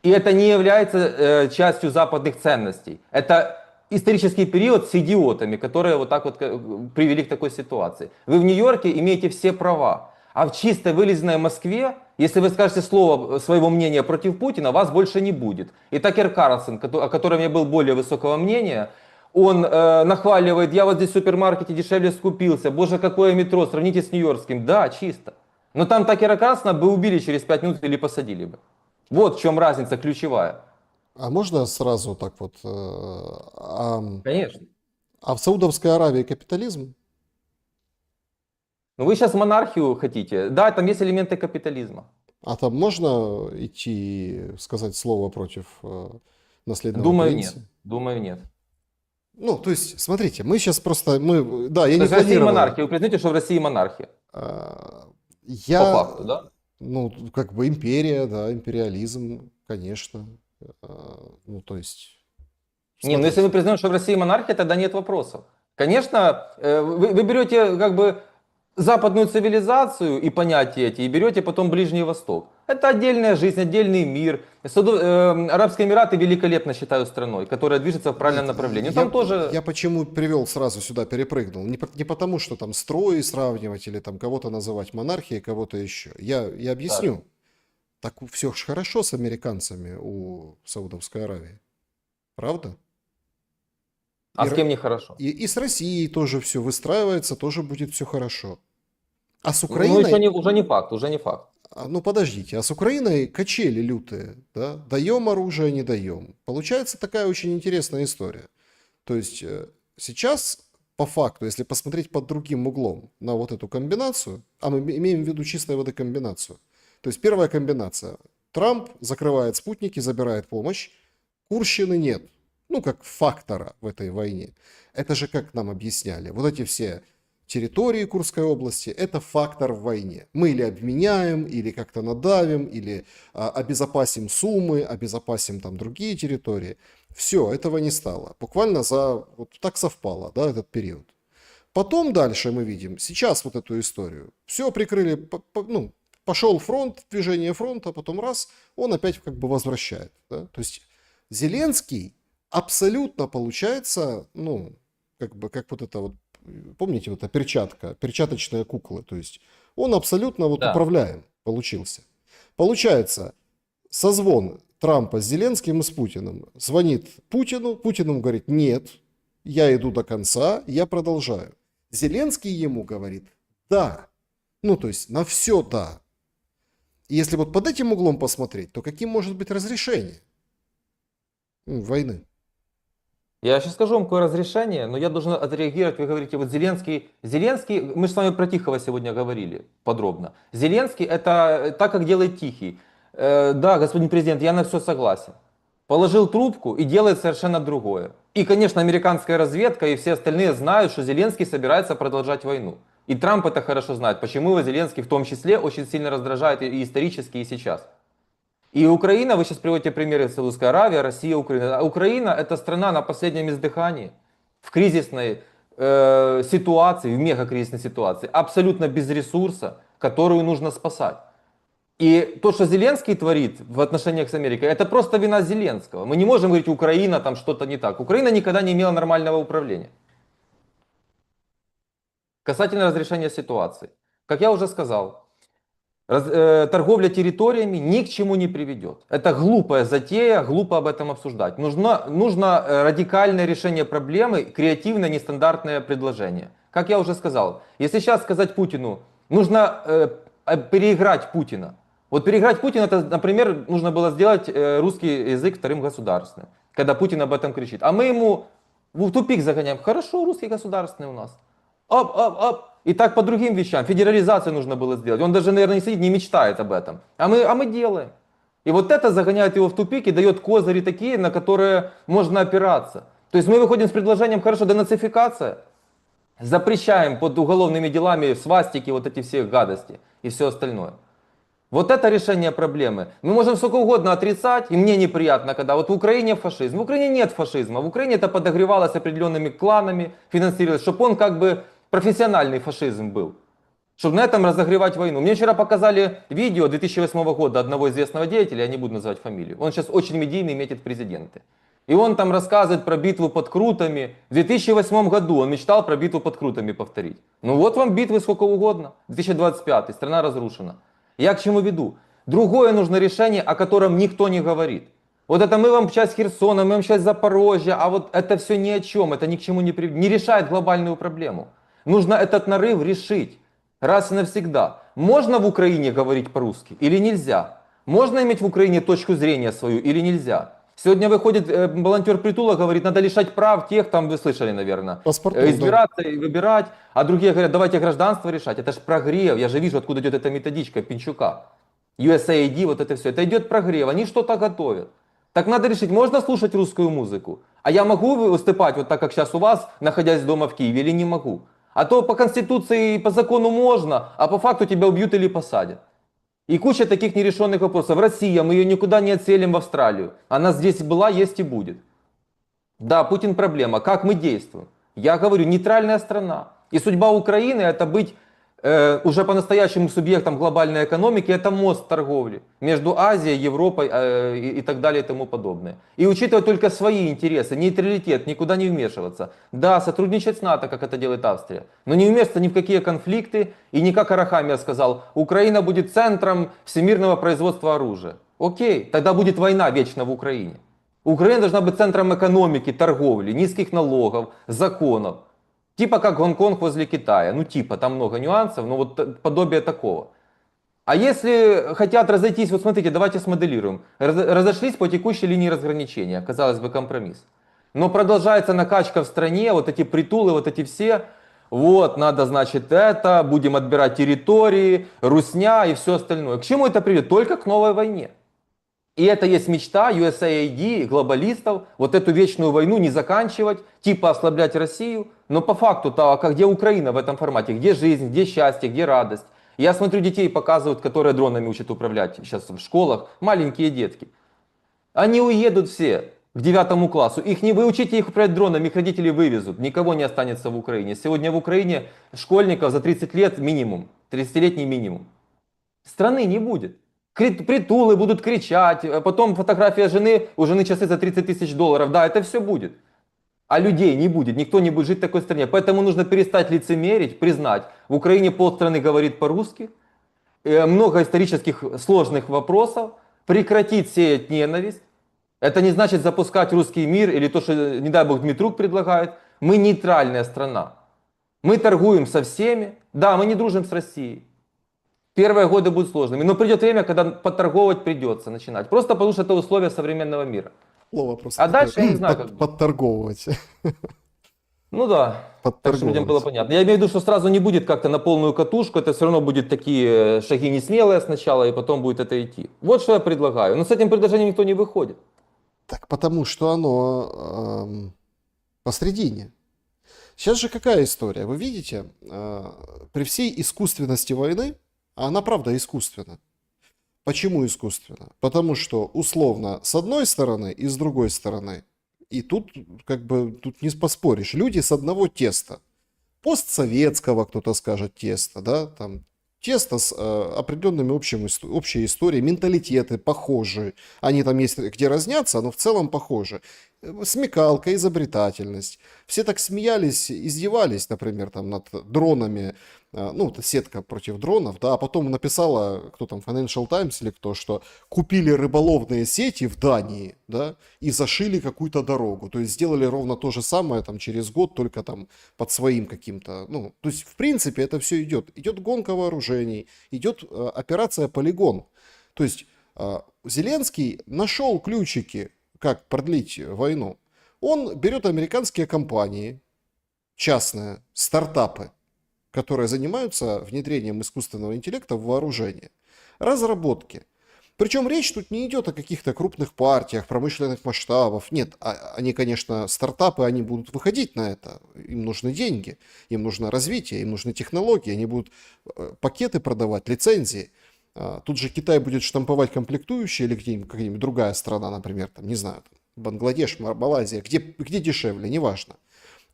И это не является частью западных ценностей. Это исторический период с идиотами, которые вот так вот привели к такой ситуации. Вы в Нью-Йорке имеете все права. А в чисто вылизанной Москве, если вы скажете слово своего мнения против Путина, вас больше не будет. И Такер Карлсон, о котором я был более высокого мнения, он нахваливает: я вот здесь в супермаркете дешевле скупился, боже, какое метро, сравните с нью-йоркским. Да, чисто. Но там Такера Карлсона бы убили через 5 минут или посадили бы. Вот в чем разница ключевая. А можно сразу так вот? Конечно. А в Саудовской Аравии капитализм? Но вы сейчас монархию хотите. Да, там есть элементы капитализма. А там можно идти сказать слово против наследного Думаю, нет. принца? Думаю, нет. Ну, то есть, смотрите, мы сейчас просто, да, я То не есть в России планировал. монархия. Вы признаете, что в России монархия? А, По Я, факту, да? ну, как бы империя, да, империализм, конечно. Ну, то есть, Не, ну если мы смотрите. признаем, что в России монархия, тогда нет вопросов. Конечно, вы берете как бы западную цивилизацию и понятия эти, и берете потом Ближний Восток. Это отдельная жизнь, отдельный мир. Арабские Эмираты великолепно считаю страной, которая движется в правильном Нет, направлении. Но там тоже... я почему привел сразу сюда, перепрыгнул? Не потому, что там строи сравнивать или там кого-то называть монархией, кого-то еще. Я Так. объясню. Так все ж хорошо с американцами у Саудовской Аравии. Правда? А И, с Ро- кем нехорошо? и с Россией тоже все выстраивается, тоже будет все хорошо. А с Ну, еще Украиной, не, уже не факт, уже не факт. ну подождите, а с Украиной качели лютые, да? Даем оружие, не даем. Получается такая очень интересная история. То есть сейчас, по факту, если посмотреть под другим углом на вот эту комбинацию, а мы имеем в виду чистой воды комбинацию. То есть первая комбинация. Трамп закрывает спутники, забирает помощь. Курщины нет. Ну, как фактора в этой войне. Это же как нам объясняли. Вот эти все территории Курской области – это фактор в войне. Мы или обменяем, или как-то надавим, или обезопасим Сумы, обезопасим там другие территории. Все, этого не стало. Буквально вот так совпало, да, этот период. Потом дальше мы видим, сейчас вот эту историю. Все прикрыли, ну, пошел фронт, движение фронта, потом раз, он опять как бы возвращает. Да? То есть Зеленский абсолютно получается, ну, как бы, как вот это вот, помните, вот эта перчатка, перчаточная кукла, то есть он абсолютно вот Да. управляем получился. Получается, созвон Трампа с Зеленским и с Путиным. Звонит Путину, Путин ему говорит: нет, я иду до конца, я продолжаю. Зеленский ему говорит: да. Ну, то есть на все да. И если вот под этим углом посмотреть, то каким может быть разрешение войны? Я сейчас скажу вам какое разрешение, но я должен отреагировать. Вы говорите, вот Зеленский, мы же с вами про Тихого сегодня говорили подробно. Зеленский это так, как делает Тихий. Да, господин президент, я на все согласен. Положил трубку и делает совершенно другое. И, конечно, американская разведка и все остальные знают, что Зеленский собирается продолжать войну. И Трамп это хорошо знает, почему его Зеленский в том числе очень сильно раздражает и исторически, и сейчас. И Украина, вы сейчас приводите примеры: Саудовская Аравия, Россия, Украина. А Украина это страна на последнем издыхании, в кризисной ситуации, в мегакризисной ситуации, абсолютно без ресурса, которую нужно спасать. И то, что Зеленский творит в отношениях с Америкой, это просто вина Зеленского. Мы не можем говорить, Украина там что-то не так. Украина никогда не имела нормального управления. Касательно разрешения ситуации. Как я уже сказал, торговля территориями ни к чему не приведет. Это глупая затея, глупо об этом обсуждать. Нужно радикальное решение проблемы, креативное, нестандартное предложение. Как я уже сказал, если сейчас сказать Путину, нужно переиграть Путина. Вот переиграть Путина, это, например, нужно было сделать русский язык вторым государственным, когда Путин об этом кричит. А мы ему в тупик загоняем. Хорошо, русский государственный у нас. Оп, оп, оп. И так по другим вещам. Федерализацию нужно было сделать. Он даже, наверное, не сидит, не мечтает об этом. А мы делаем. И вот это загоняет его в тупик и дает козыри такие, на которые можно опираться. То есть мы выходим с предложением: хорошо, денацификация. Запрещаем под уголовными делами свастики, вот эти все гадости и все остальное. Вот это решение проблемы. Мы можем сколько угодно отрицать, и мне неприятно, когда вот в Украине фашизм. В Украине нет фашизма. В Украине это подогревалось определенными кланами, финансировалось, чтобы он как бы профессиональный фашизм был. Чтобы на этом разогревать войну. Мне вчера показали видео 2008 года одного известного деятеля, я не буду называть фамилию. Он сейчас очень медийный, метит в президенты. И он там рассказывает про битву под Крутами. В 2008 году он мечтал про битву под Крутами повторить. Ну вот вам битвы сколько угодно. 2025, страна разрушена. Я к чему веду? Другое нужно решение, о котором никто не говорит. Вот это мы вам часть Херсона, мы вам часть Запорожья, а вот это все ни о чем, это ни к чему не решает глобальную проблему. Нужно этот нарыв решить раз и навсегда. Можно в Украине говорить по-русски или нельзя? Можно иметь в Украине точку зрения свою или нельзя? Сегодня выходит волонтер Притула, говорит, надо лишать прав тех, там вы слышали, наверное, Паспортов, да. избираться и выбирать, а другие говорят, давайте гражданство решать. Это же прогрев, я же вижу, откуда идет эта методичка Пинчука. USAID, вот это все, это идет прогрев, они что-то готовят. Так надо решить, можно слушать русскую музыку, а я могу выступать вот так, как сейчас у вас, находясь дома в Киеве, или не могу? А то по конституции и по закону можно, а по факту тебя убьют или посадят. И куча таких нерешенных вопросов. Россия, мы ее никуда не отселим в Австралию. Она здесь была, есть и будет. Да, Путин проблема. Как мы действуем? Я говорю, нейтральная страна. И судьба Украины это быть уже по-настоящему субъектом глобальной экономики, это мост торговли между Азией, Европой и так далее и тому подобное. И учитывать только свои интересы, нейтралитет, никуда не вмешиваться. Да, сотрудничать с НАТО, как это делает Австрия, но не вмешиваться ни в какие конфликты, и не как Арахамия сказал, Украина будет центром всемирного производства оружия. Окей, тогда будет война вечно в Украине. Украина должна быть центром экономики, торговли, низких налогов, законов. Типа как Гонконг возле Китая. Ну типа, там много нюансов, но вот подобие такого. А если хотят разойтись, вот смотрите, давайте смоделируем. Разошлись по текущей линии разграничения, казалось бы, компромисс. Но продолжается накачка в стране, вот эти притулы, вот эти все. Вот, надо, значит, это, будем отбирать территории, русня и все остальное. К чему это приведет? Только к новой войне. И это есть мечта USAID, глобалистов, вот эту вечную войну не заканчивать, типа ослаблять Россию. Но по факту-то, а где Украина в этом формате? Где жизнь, где счастье, где радость? Я смотрю, детей показывают, которые дронами учат управлять сейчас в школах, маленькие детки. Они уедут все к 9 классу. Их не выучите их управлять дронами, их родители вывезут. Никого не останется в Украине. Сегодня в Украине школьников за 30 лет минимум, 30-летний минимум. Страны не будет. Притулы будут кричать, а потом фотография жены, у жены часы за 30 тысяч долларов. Да, это все будет. А людей не будет, никто не будет жить в такой стране. Поэтому нужно перестать лицемерить, признать. В Украине полстраны говорит по-русски, много исторических сложных вопросов, прекратить сеять ненависть. Это не значит запускать русский мир или то, что, не дай бог, Дмитрук предлагает. Мы нейтральная страна. Мы торгуем со всеми. Да, мы не дружим с Россией. Первые годы будут сложными, но придет время, когда подторговывать придется начинать. Просто потому что это условия современного мира. Слово просто А такое, дальше я не знаю, как будет. подторговывать. Ну да, так чтобы людям было понятно. Я имею в виду, что сразу не будет как-то на полную катушку, это все равно будут такие шаги несмелые сначала, и потом будет это идти. Вот что я предлагаю. Но с этим предложением никто не выходит. Так потому что оно посредине. Сейчас же какая история? Вы видите, при всей искусственности войны, а она правда искусственна. Почему искусственно? Потому что условно с одной стороны и с другой стороны. И тут как бы тут не поспоришь. Люди с одного теста. Постсоветского, кто-то скажет, теста, да, там тесто с определенными общей историей, менталитеты похожи. Они там есть где разнятся, но в целом похожи. Смекалка, изобретательность. Все так смеялись, издевались, например, там над дронами. Ну, это сетка против дронов, да, а потом написала, кто там, Financial Times или кто, что купили рыболовные сети в Дании, да, и зашили какую-то дорогу. То есть сделали ровно то же самое там через год, только там под своим каким-то, ну, то есть в принципе это все идет. Идет гонка вооружений, идет операция «Полигон». То есть Зеленский нашел ключики, как продлить войну. Он берет американские компании, частные, стартапы, которые занимаются внедрением искусственного интеллекта в вооружение. Разработки. Причем речь тут не идет о каких-то крупных партиях, промышленных масштабов. Нет, они, конечно, стартапы, они будут выходить на это. Им нужны деньги, им нужно развитие, им нужны технологии. Они будут пакеты продавать, лицензии. Тут же Китай будет штамповать комплектующие или где-нибудь другая страна, например, там, не знаю, Бангладеш, Малайзия, где дешевле, неважно.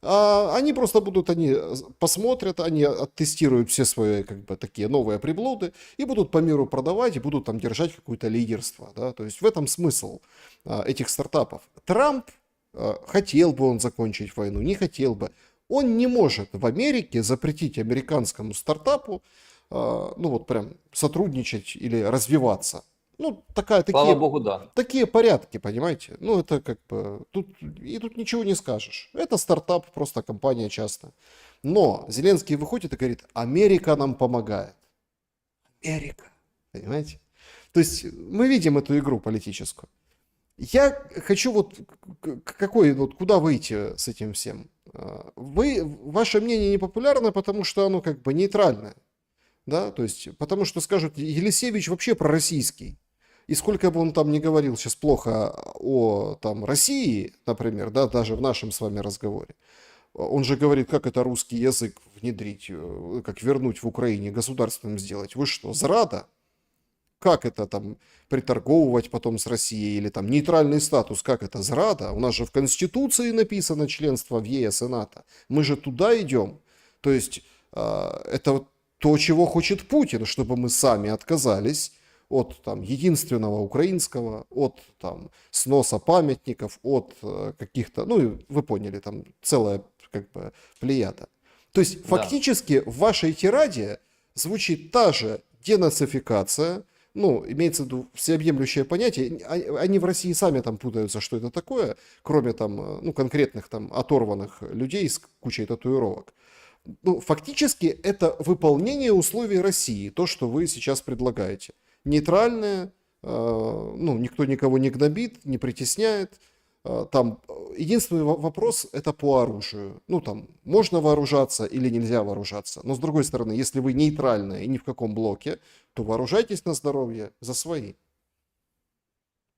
Они просто будут, они посмотрят, они оттестируют все свои как бы такие новые приблуды и будут по миру продавать, и будут там держать какое-то лидерство. Да? То есть в этом смысл этих стартапов. Трамп хотел бы он закончить войну, не хотел бы. Он не может в Америке запретить американскому стартапу, ну вот прям сотрудничать или развиваться. Ну, Слава богу, да. такие порядки, понимаете? Ну, это как бы, тут ничего не скажешь. Это стартап, просто компания частная. Но Зеленский выходит и говорит, Америка нам помогает. Америка, понимаете? То есть мы видим эту игру политическую. Я хочу вот какой вот куда выйти с этим всем. Ваше мнение не популярно, потому что оно как бы нейтральное, да, то есть потому что скажут Елисевич вообще пророссийский. И сколько бы он там ни говорил сейчас плохо о там России, например, да, даже в нашем с вами разговоре, он же говорит, как это русский язык внедрить, как вернуть в Украине, государственным сделать. Вы что, зрада? Как это там приторговывать потом с Россией или там нейтральный статус, как это зрада? У нас же в Конституции написано членство в ЕС и НАТО. Мы же туда идем. То есть это вот то, чего хочет Путин, чтобы мы сами отказались от там единственного украинского, от там сноса памятников, от каких-то, ну вы поняли, там целая как бы плеяда. То есть Да. фактически в вашей тираде звучит та же денацификация, ну, имеется в виду всеобъемлющее понятие, они в России сами там путаются, что это такое, кроме там, ну, конкретных там оторванных людей с кучей татуировок. Ну, фактически это выполнение условий России, то, что вы сейчас предлагаете. Нейтральное, ну, никто никого не гнобит, не притесняет. Там единственный вопрос это по оружию. Ну, там, можно вооружаться или нельзя вооружаться. Но, с другой стороны, если вы нейтральны и ни в каком блоке, то вооружайтесь на здоровье за свои.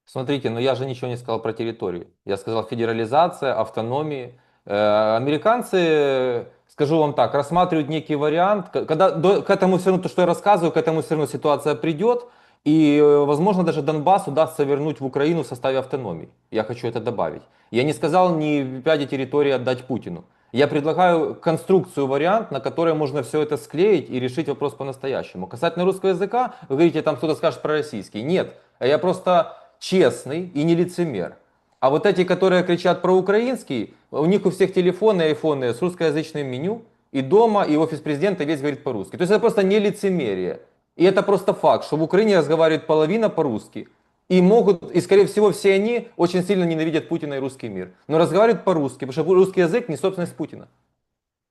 Смотрите, но я же ничего не сказал про территорию. Я сказал федерализация, автономии. Американцы, скажу вам так, рассматривают некий вариант, когда к этому все равно, то, что я рассказываю, к этому все равно ситуация придет, и, возможно, даже Донбасс удастся вернуть в Украину в составе автономии. Я хочу это добавить. Я не сказал ни пяди территорий отдать Путину. Я предлагаю конструкцию, вариант, на которой можно все это склеить и решить вопрос по-настоящему. Касательно русского языка, вы говорите, там кто-то скажет про российский. Нет, я просто честный и не лицемер. А вот эти, которые кричат про украинский, у них у всех телефоны и айфоны с русскоязычным меню, и дома, и офис президента весь говорит по-русски. То есть это просто не лицемерие. И это просто факт, что в Украине разговаривает половина по-русски. И могут, и скорее всего все они очень сильно ненавидят Путина и русский мир. Но разговаривают по-русски, потому что русский язык не собственность Путина.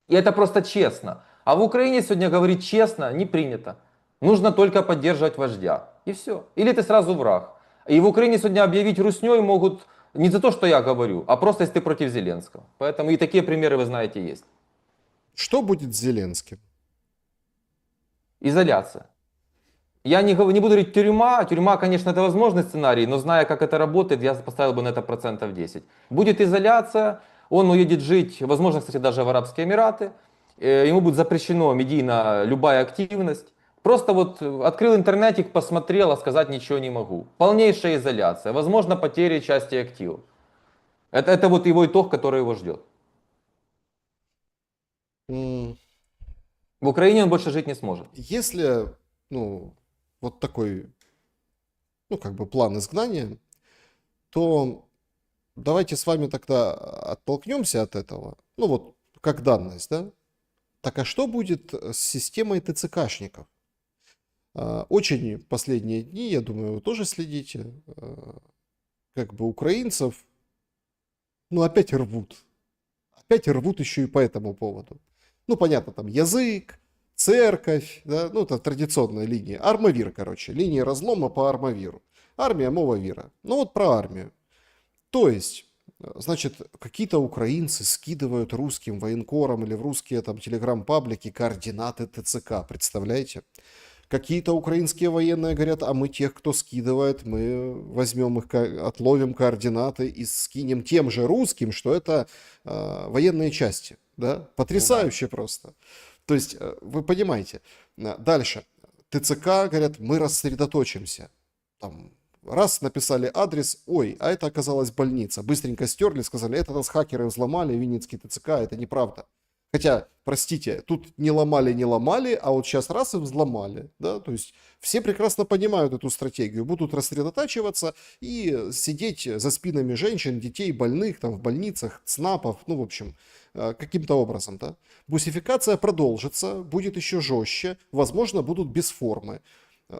И это просто честно. А в Украине сегодня говорить честно не принято. Нужно только поддерживать вождя. И все. Или ты сразу враг. И в Украине сегодня объявить русней могут не за то, что я говорю, а просто если ты против Зеленского. Поэтому и такие примеры, вы знаете, есть. Что будет с Зеленским? Изоляция. Я не буду говорить тюрьма. Тюрьма, конечно, это возможный сценарий, но зная, как это работает, я поставил бы на это процентов 10. Будет изоляция, он уедет жить, возможно, кстати, даже в Арабские Эмираты. Ему будет запрещено медийно любая активность. Просто вот открыл интернетик, посмотрел, а сказать ничего не могу. Полнейшая изоляция. Возможно, потеря части активов. Это вот его итог, который его ждет. М, В Украине он больше жить не сможет. Если, ну, вот такой, ну, как бы план изгнания, то давайте с вами тогда оттолкнемся от этого. Ну, вот как данность, да? Так а что будет с системой ТЦКшников? Очень последние дни, я думаю, вы тоже следите, как бы украинцев, ну, опять рвут. Опять рвут еще и по этому поводу. Ну, понятно, там язык, церковь, да, ну, это традиционная линия. Армавир, короче, линия разлома по армавиру. Армия, мова вира. Ну, вот про армию. То есть, значит, какие-то украинцы скидывают русским военкорам или в русские там телеграм-паблики координаты ТЦК, представляете? Какие-то украинские военные говорят, а мы тех, кто скидывает, мы возьмем их, отловим координаты и скинем тем же русским, что это военные части. Да? Потрясающе просто. То есть, вы понимаете. Дальше. ТЦК говорят, мы рассредоточимся. Там, раз написали адрес, ой, а это оказалась больница. Быстренько стерли, сказали, это нас хакеры взломали, Винницкий ТЦК, это неправда. Хотя, простите, тут не ломали, а вот сейчас раз и взломали, да, то есть все прекрасно понимают эту стратегию, будут рассредотачиваться и сидеть за спинами женщин, детей, больных, там, в больницах, ЦНАПов, ну, в общем, каким-то образом, да. Бусификация продолжится, будет еще жестче, возможно, будут без формы.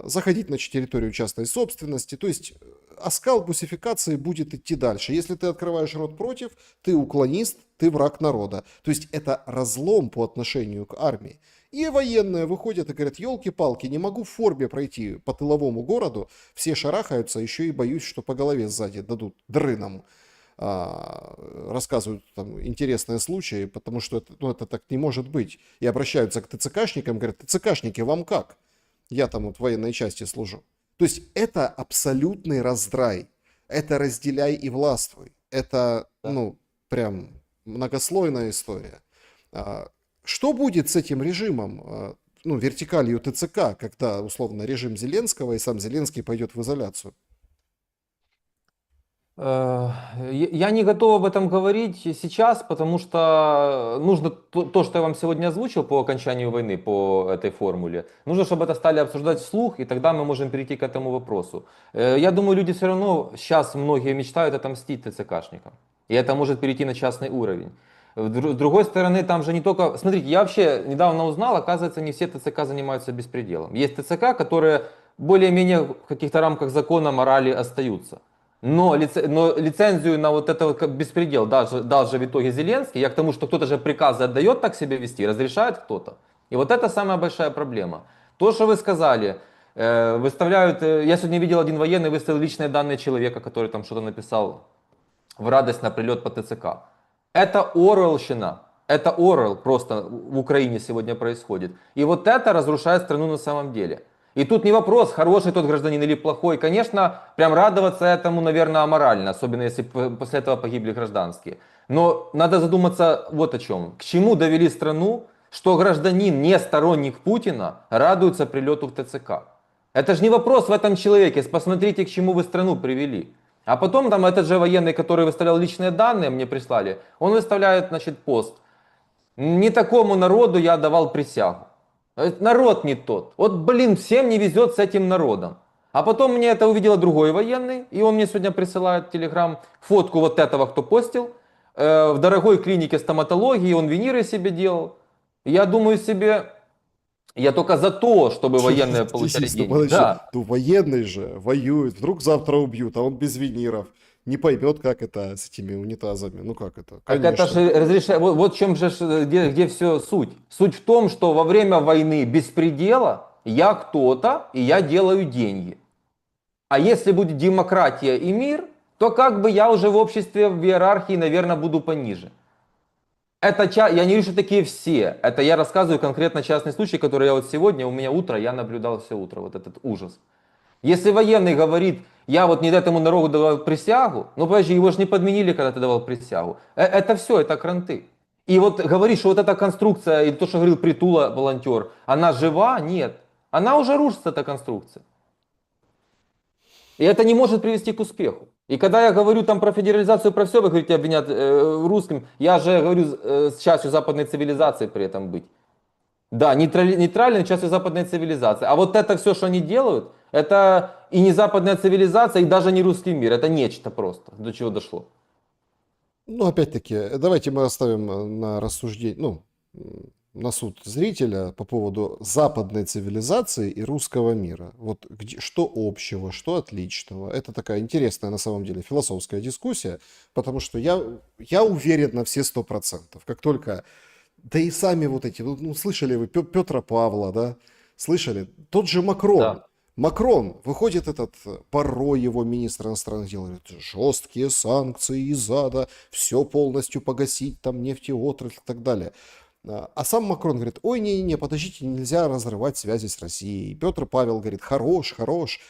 Заходить на территорию частной собственности, то есть оскал бусификации будет идти дальше. Если ты открываешь рот против, ты уклонист, ты враг народа. То есть это разлом по отношению к армии. И военные выходят и говорят, елки-палки, не могу в форме пройти по тыловому городу, все шарахаются, еще и боюсь, что по голове сзади дадут дрыном. Рассказывают там интересные случаи, потому что это, ну, это так не может быть. И обращаются к ТЦКшникам, говорят, ТЦКшники, вам как? Я там вот в военной части служу. То есть это абсолютный раздрай. Это разделяй и властвуй. Это, Да. ну, прям многослойная история. Что будет с этим режимом, ну, вертикалью ТЦК, когда, условно, режим Зеленского и сам Зеленский пойдет в изоляцию? Я не готов об этом говорить сейчас, потому что нужно то, что я вам сегодня озвучил по окончанию войны, по этой формуле, нужно, чтобы это стали обсуждать вслух, и тогда мы можем перейти к этому вопросу. Я думаю, люди все равно сейчас многие мечтают отомстить ТЦКшникам, и это может перейти на частный уровень. С другой стороны, там же не только... Смотрите, я вообще недавно узнал, оказывается, не все ТЦК занимаются беспределом. Есть ТЦК, которые более-менее в каких-то рамках закона, морали остаются. Но лицензию на вот это вот беспредел дал же в итоге Зеленский. Я к тому, что кто-то же приказы отдает так себя вести, разрешает кто-то. И вот это самая большая проблема. То, что вы сказали, выставляют... Я сегодня видел, один военный выставил личные данные человека, который там что-то написал в радость на прилет по ТЦК. Это Оруэллщина. Это Орел просто в Украине сегодня происходит. И вот это разрушает страну на самом деле. И тут не вопрос, хороший тот гражданин или плохой. Конечно, прям радоваться этому, наверное, аморально, особенно если после этого погибли гражданские. Но надо задуматься вот о чем. К чему довели страну, что гражданин, не сторонник Путина, радуется прилету в ТЦК. Это же не вопрос в этом человеке. Посмотрите, к чему вы страну привели. А потом там этот же военный, который выставлял личные данные, мне прислали, он выставляет, значит, пост. Не такому народу я давал присягу. Народ не тот. Вот, блин, всем не везет с этим народом. А потом мне это увидел другой военный, и он мне сегодня присылает в Телеграм фотку вот этого, кто постил. В дорогой клинике стоматологии, он виниры себе делал. Я думаю себе, я только за то, чтобы военные получали деньги. Подожди, Да. ну военный же воюет, вдруг завтра убьют, а он без виниров. Не поймет, как это с этими унитазами. Ну как это? Так это Конечно. же разрешает. Вот в чем же, где все суть. Суть в том, что во время войны беспредела я кто-то, и я делаю деньги. А если будет демократия и мир, то как бы я уже в обществе, в иерархии, наверное, буду пониже. Я не говорю, что такие все. Это я рассказываю конкретно частный случай, который я вот сегодня, у меня утро, я наблюдал все утро, вот этот ужас. Если военный говорит, я вот не этому народу давал присягу, ну подожди, его же не подменили, когда ты давал присягу. Это все, это кранты. И вот говоришь, что вот эта конструкция, и то, что говорил Притула, волонтер, она жива? Нет. Она уже рушится, эта конструкция. И это не может привести к успеху. И когда я говорю там про федерализацию, про все, вы говорите, обвинят русским, я же говорю с частью западной цивилизации при этом быть. Да, нейтральной частью западной цивилизации. А вот это все, что они делают, это и не западная цивилизация, и даже не русский мир. Это нечто просто, до чего дошло. Ну, опять-таки, давайте мы оставим на рассуждение, ну, на суд зрителя по поводу западной цивилизации и русского мира. Вот что общего, что отличного. Это такая интересная на самом деле философская дискуссия, потому что я уверен на все 100%. Как только, да и сами вот эти, ну слышали вы Петра Павла, да, слышали? Тот же Макрон. Да. Макрон, выходит этот, порой его министр иностранных дел, говорит, жесткие санкции из ада, все полностью погасить, там нефтеотрасль и так далее. А сам Макрон говорит, ой, не-не-не, подождите, нельзя разрывать связи с Россией. Петр Павел говорит, хорош,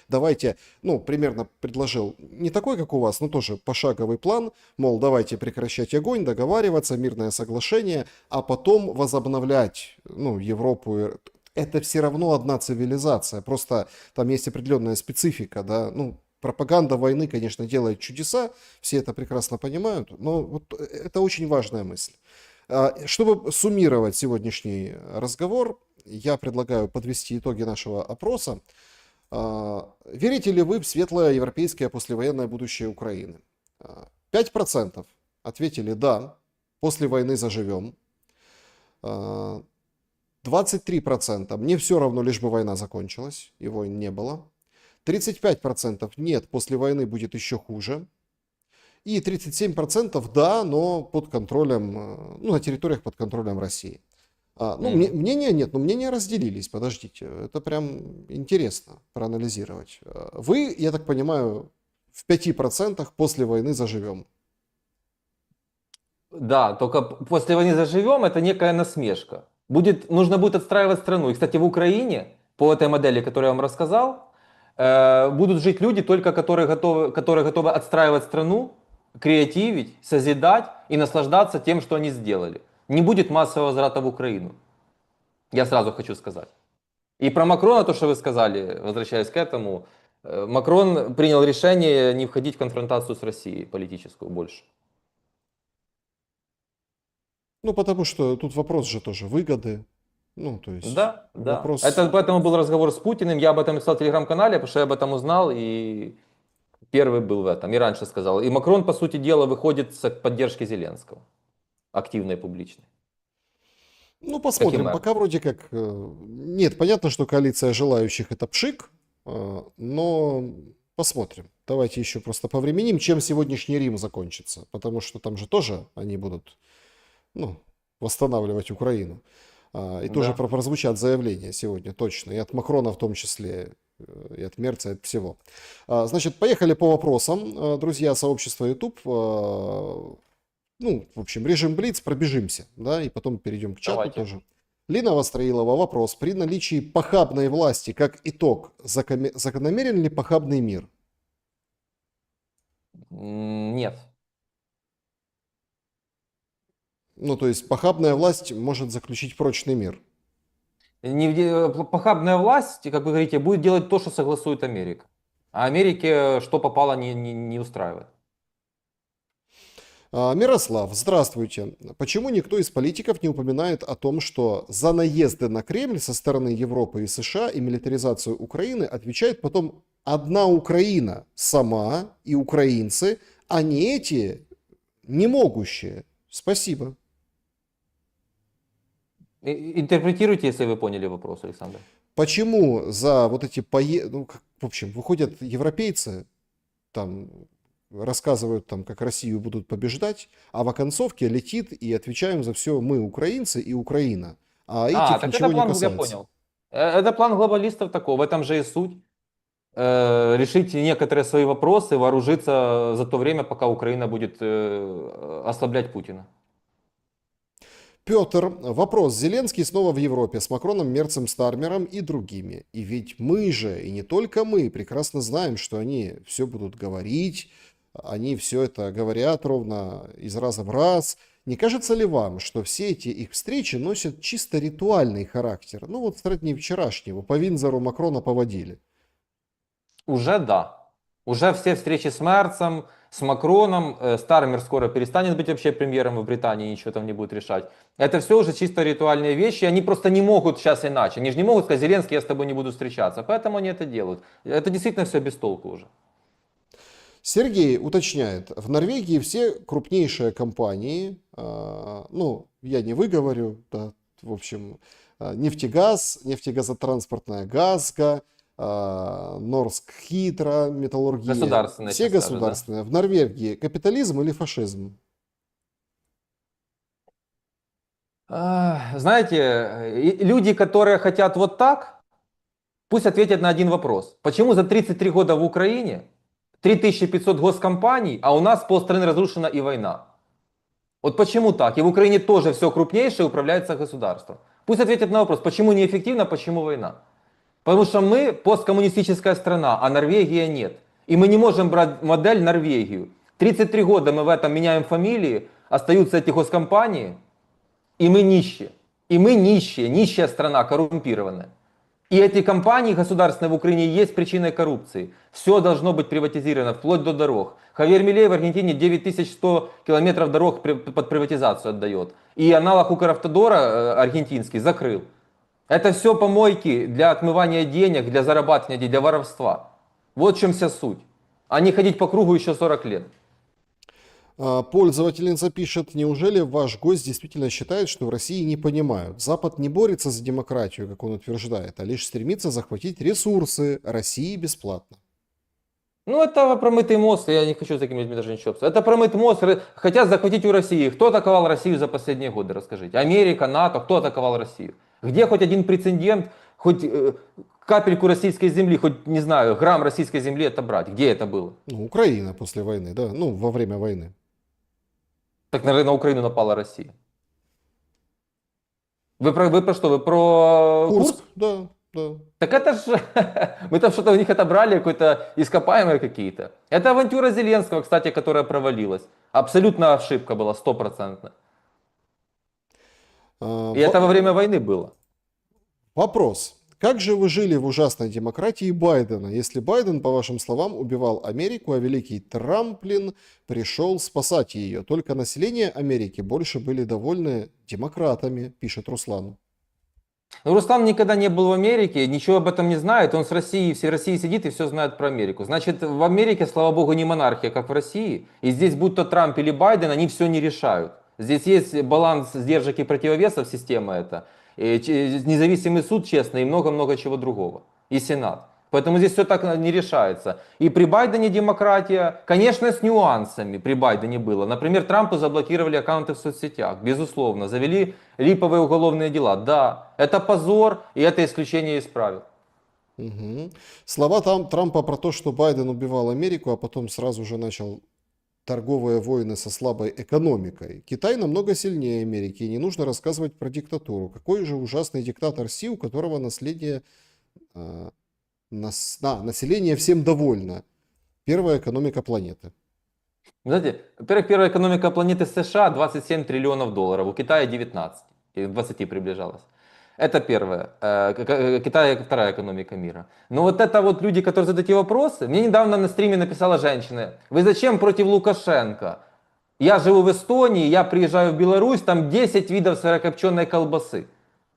давайте, ну, примерно предложил, не такой, как у вас, но тоже пошаговый план, мол, давайте прекращать огонь, договариваться, мирное соглашение, а потом возобновлять, ну, Европу. Это все равно одна цивилизация, просто там есть определенная специфика, да, ну, пропаганда войны, конечно, делает чудеса, все это прекрасно понимают, но вот это очень важная мысль. Чтобы суммировать сегодняшний разговор, я предлагаю подвести итоги нашего опроса. Верите ли вы в светлое европейское послевоенное будущее Украины? 5% ответили «да», после войны заживем. 23% «мне все равно, лишь бы война закончилась», и войн не было. 35% «нет, после войны будет еще хуже». И 37% «да, но под контролем, ну, на территориях под контролем России». Мнения нет, но мнения разделились, подождите, это прям интересно проанализировать. Вы, я так понимаю, в 5% «после войны заживем». Да, только после войны заживем, это некая насмешка. Нужно будет отстраивать страну. И, кстати, в Украине, по этой модели, которую я вам рассказал, будут жить люди, только которые готовы отстраивать страну, креативить, созидать и наслаждаться тем, что они сделали. Не будет массового возврата в Украину. Я сразу хочу сказать. И про Макрона, то, что вы сказали, возвращаясь к этому, Макрон принял решение не входить в конфронтацию с Россией политическую больше. Ну, потому что тут вопрос же тоже выгоды. Ну, то есть Да, да. вопрос... Это поэтому был разговор с Путиным. Я об этом написал в телеграм-канале, потому что я об этом узнал и первый был в этом. И раньше сказал. И Макрон, по сути дела, выходит с поддержки Зеленского. Активной, публичной. Ну, посмотрим. Пока вроде как... Нет, понятно, что коалиция желающих это пшик, но посмотрим. Давайте еще просто повременим, чем сегодняшний Рим закончится. Потому что там же тоже они будут, ну, восстанавливать Украину. И тоже прозвучат заявления сегодня точно. И от Макрона в том числе, и от Мерца, и от всего. Значит, поехали по вопросам. Друзья, сообщество YouTube. Ну, в общем, режим Блиц, пробежимся, да, и потом перейдем к чату тоже. Лина Востроилова, вопрос. При наличии похабной власти, как итог, закономерен ли похабный мир? Нет. Ну, то есть похабная власть может заключить прочный мир. Похабная власть, как вы говорите, будет делать то, что согласует Америка. А Америке что попало не устраивает. Мирослав, здравствуйте. Почему никто из политиков не упоминает о том, что за наезды на Кремль со стороны Европы и США и милитаризацию Украины отвечает потом одна Украина сама и украинцы, а не эти немогущие? Спасибо. Интерпретируйте, если вы поняли вопрос, Александр. Почему за вот эти ну, в общем, выходят европейцы, там рассказывают, там, как Россию будут побеждать, а в оконцовке летит и отвечаем за все мы, украинцы и Украина. А этих так ничего это план, не касается. Я понял. Это план глобалистов такого, в этом же и суть. Решить некоторые свои вопросы, вооружиться за то время, пока Украина будет ослаблять Путина. Петр, вопрос. Зеленский снова в Европе с Макроном, Мерцем, Стармером и другими. И ведь мы же, и не только мы, прекрасно знаем, что они все будут говорить, они все это говорят ровно из раза в раз. Не кажется ли вам, что все эти их встречи носят чисто ритуальный характер? Ну вот сродни вчерашнего, по Виндзору Макрона поводили. Уже да. Уже все встречи с Мерцем, с Макроном, Стармер скоро перестанет быть вообще премьером в Британии, ничего там не будет решать. Это все уже чисто ритуальные вещи, они просто не могут сейчас иначе. Они же не могут сказать: Зеленский, я с тобой не буду встречаться. Поэтому они это делают. Это действительно все без толку уже. Сергей уточняет, в Норвегии все крупнейшие компании, ну, я не выговорю, да, в общем, нефтегаз, нефтегазотранспортная Газга, Норск Хитро, металлургия, Государственные, все государственные. Да? В Норвегии капитализм или фашизм? Знаете, люди, которые хотят вот так, пусть ответят на один вопрос. Почему за 33 года в Украине 3500 госкомпаний, а у нас полстраны разрушена и война? Вот почему так? И в Украине тоже все крупнейшее управляется государством. Пусть ответят на вопрос, почему неэффективно, почему война? Потому что мы посткоммунистическая страна, а Норвегия нет. И мы не можем брать модель Норвегию. 33 года мы в этом меняем фамилии, остаются эти госкомпании, и мы нищие. И мы нищие, нищая страна, коррумпированная. И эти компании государственные в Украине есть причиной коррупции. Все должно быть приватизировано, вплоть до дорог. Хавьер Милей в Аргентине 9100 километров дорог под приватизацию отдает. И аналог Укравтодора аргентинский закрыл. Это все помойки для отмывания денег, для зарабатывания денег, для воровства. Вот в чем вся суть. А не ходить по кругу еще 40 лет. Пользовательница пишет, неужели ваш гость действительно считает, что в России не понимают? Запад не борется за демократию, как он утверждает, а лишь стремится захватить ресурсы России бесплатно. Ну, это промытый мост, я не хочу с такими людьми даже ничего обсуждать. Это промытый мост, хотят захватить у России. Кто атаковал Россию за последние годы, расскажите? Америка, НАТО, кто атаковал Россию? Где хоть один прецедент, хоть капельку российской земли, хоть, не знаю, грамм российской земли отобрать? Где это было? Ну, Украина после войны, да, ну, во время войны. Так, наверное, на Украину напала Россия. Вы про что? Вы про Курск, Курск? да, да. Так это же, мы там что-то у них отобрали, какое-то ископаемые какие-то. Это авантюра Зеленского, кстати, которая провалилась. Абсолютно ошибка была, стопроцентно. А, И это во время войны было. Вопрос. Как же вы жили в ужасной демократии Байдена, если Байден, по вашим словам, убивал Америку, а великий Трамплин пришел спасать ее? Только население Америки больше были довольны демократами, пишет Руслан. Но Руслан никогда не был в Америке, ничего об этом не знает. Он с России, всей России сидит и все знает про Америку. Значит, в Америке, слава богу, не монархия, как в России. И здесь, будь то Трамп или Байден, они все не решают. Здесь есть баланс сдержек и противовесов, система эта. И независимый суд, честно, и много-много чего другого. И Сенат. Поэтому здесь все так не решается. И при Байдене демократия, конечно, с нюансами при Байдене было. Например, Трампу заблокировали аккаунты в соцсетях, безусловно. Завели липовые уголовные дела. Да, это позор, и это исключение из правил. Мгм. Слова Трампа про то, что Байден убивал Америку, а потом сразу же начал торговые войны со слабой экономикой. Китай намного сильнее Америки, и не нужно рассказывать про диктатуру. Какой же ужасный диктатор Си, у которого наследие, а, население всем довольно. Первая экономика планеты. Знаете, во-первых, первая экономика планеты США 27 триллионов долларов, у Китая 19, и к 20 приближалась. Это первое. Китай вторая экономика мира. Но вот это вот люди, которые задают эти вопросы, мне недавно на стриме написала женщина, вы зачем против Лукашенко? Я живу в Эстонии, я приезжаю в Беларусь, там 10 видов сырокопченой колбасы.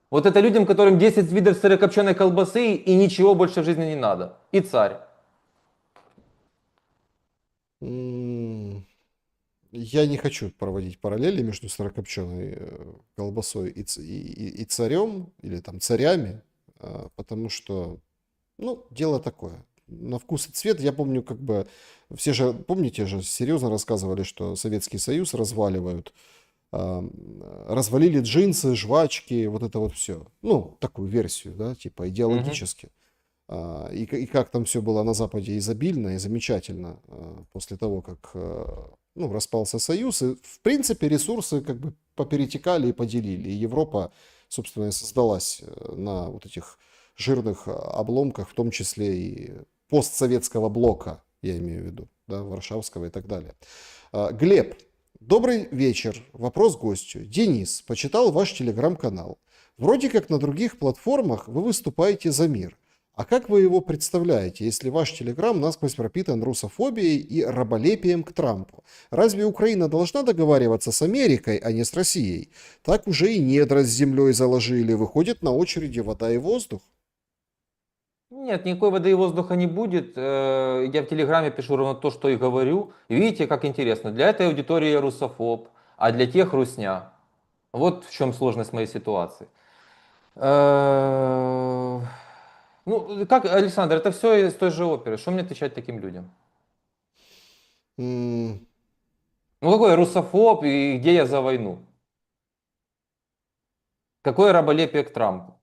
Вот это людям, которым 10 видов сырокопченой колбасы и ничего больше в жизни не надо. И царь. М, Я не хочу проводить параллели между сырокопченой колбасой и царем, или там царями, потому что, ну, дело такое. На вкус и цвет, я помню, как бы, все же, помните же, серьезно рассказывали, что Советский Союз разваливают, развалили джинсы, жвачки, вот это вот все. Ну, такую версию, да, типа Мгм. идеологически. И как там все было на Западе изобильно и замечательно после того, как ну, распался Союз. И, в принципе, ресурсы как бы поперетекали и поделили. И Европа, собственно, и создалась на вот этих жирных обломках, в том числе и постсоветского блока, я имею в виду, да, Варшавского и так далее. Глеб, добрый вечер. Вопрос гостю. Денис, почитал ваш телеграм-канал. Вроде как на других платформах вы выступаете за мир. А как вы его представляете, если ваш телеграм насквозь пропитан русофобией и раболепием к Трампу? Разве Украина должна договариваться с Америкой, а не с Россией? Так уже и недра с землей заложили. Выходит на очереди вода и воздух. Нет, никакой воды и воздуха не будет. Я в Телеграме пишу ровно то, что и говорю. Видите, как интересно. Для этой аудитории я русофоб, а для тех русня. Вот в чем сложность моей ситуации. Э, Ну, как, Александр, это все из той же оперы. Что мне отвечать таким людям? М, Ну, какой я русофоб и где я за войну? Какое раболепие к Трампу?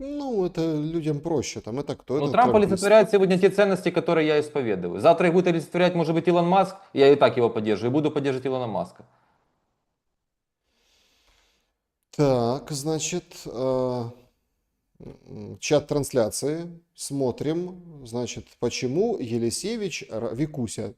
Ну, это людям проще. Там это кто? Ну, Это Трамп трампист. олицетворяет сегодня те ценности, которые я исповедую. Завтра их будет олицетворять, может быть, Илон Маск. Я и так его поддерживаю, и буду поддерживать Илона Маска. Так, значит, Чат трансляции. Смотрим. Значит, почему Елисевич, Викуся,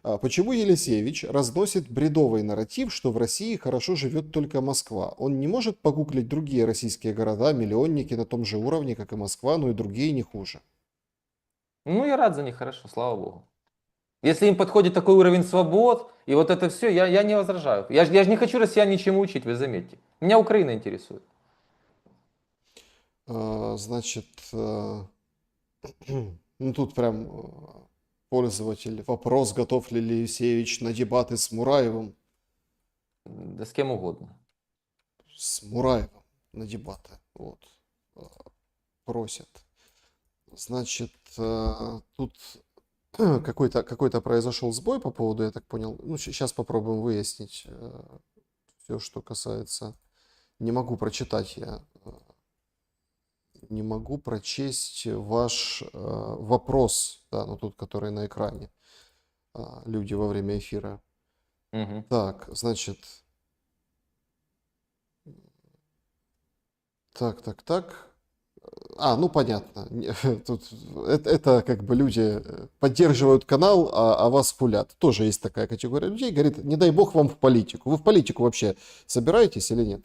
почему Елисевич разносит бредовый нарратив, что в России хорошо живет только Москва? Он не может погуглить другие российские города, миллионники на том же уровне, как и Москва, но и другие не хуже. Ну, я рад за них, хорошо, слава богу. Если им подходит такой уровень свобод, и вот это все, я не возражаю. Я ж не хочу россиян ничему учить, вы заметьте. Меня Украина интересует. Значит, ну тут прям пользователь. Вопрос, готов ли Елисевич на дебаты с Мураевым? Да с кем угодно. С Мураевым на дебаты. Вот. э, Просят. Значит, тут какой-то произошел сбой по поводу, я так понял. Ну, сейчас попробуем выяснить все, что касается. Не могу прочитать я. Не могу прочесть ваш вопрос, да, ну тут, который на экране. Люди во время эфира. Мгм. Так, значит, так. Ну понятно. Тут это как бы люди поддерживают канал, а вас пулят. Тоже есть такая категория людей. Говорит, не дай бог вам в политику. Вы в политику вообще собираетесь или нет?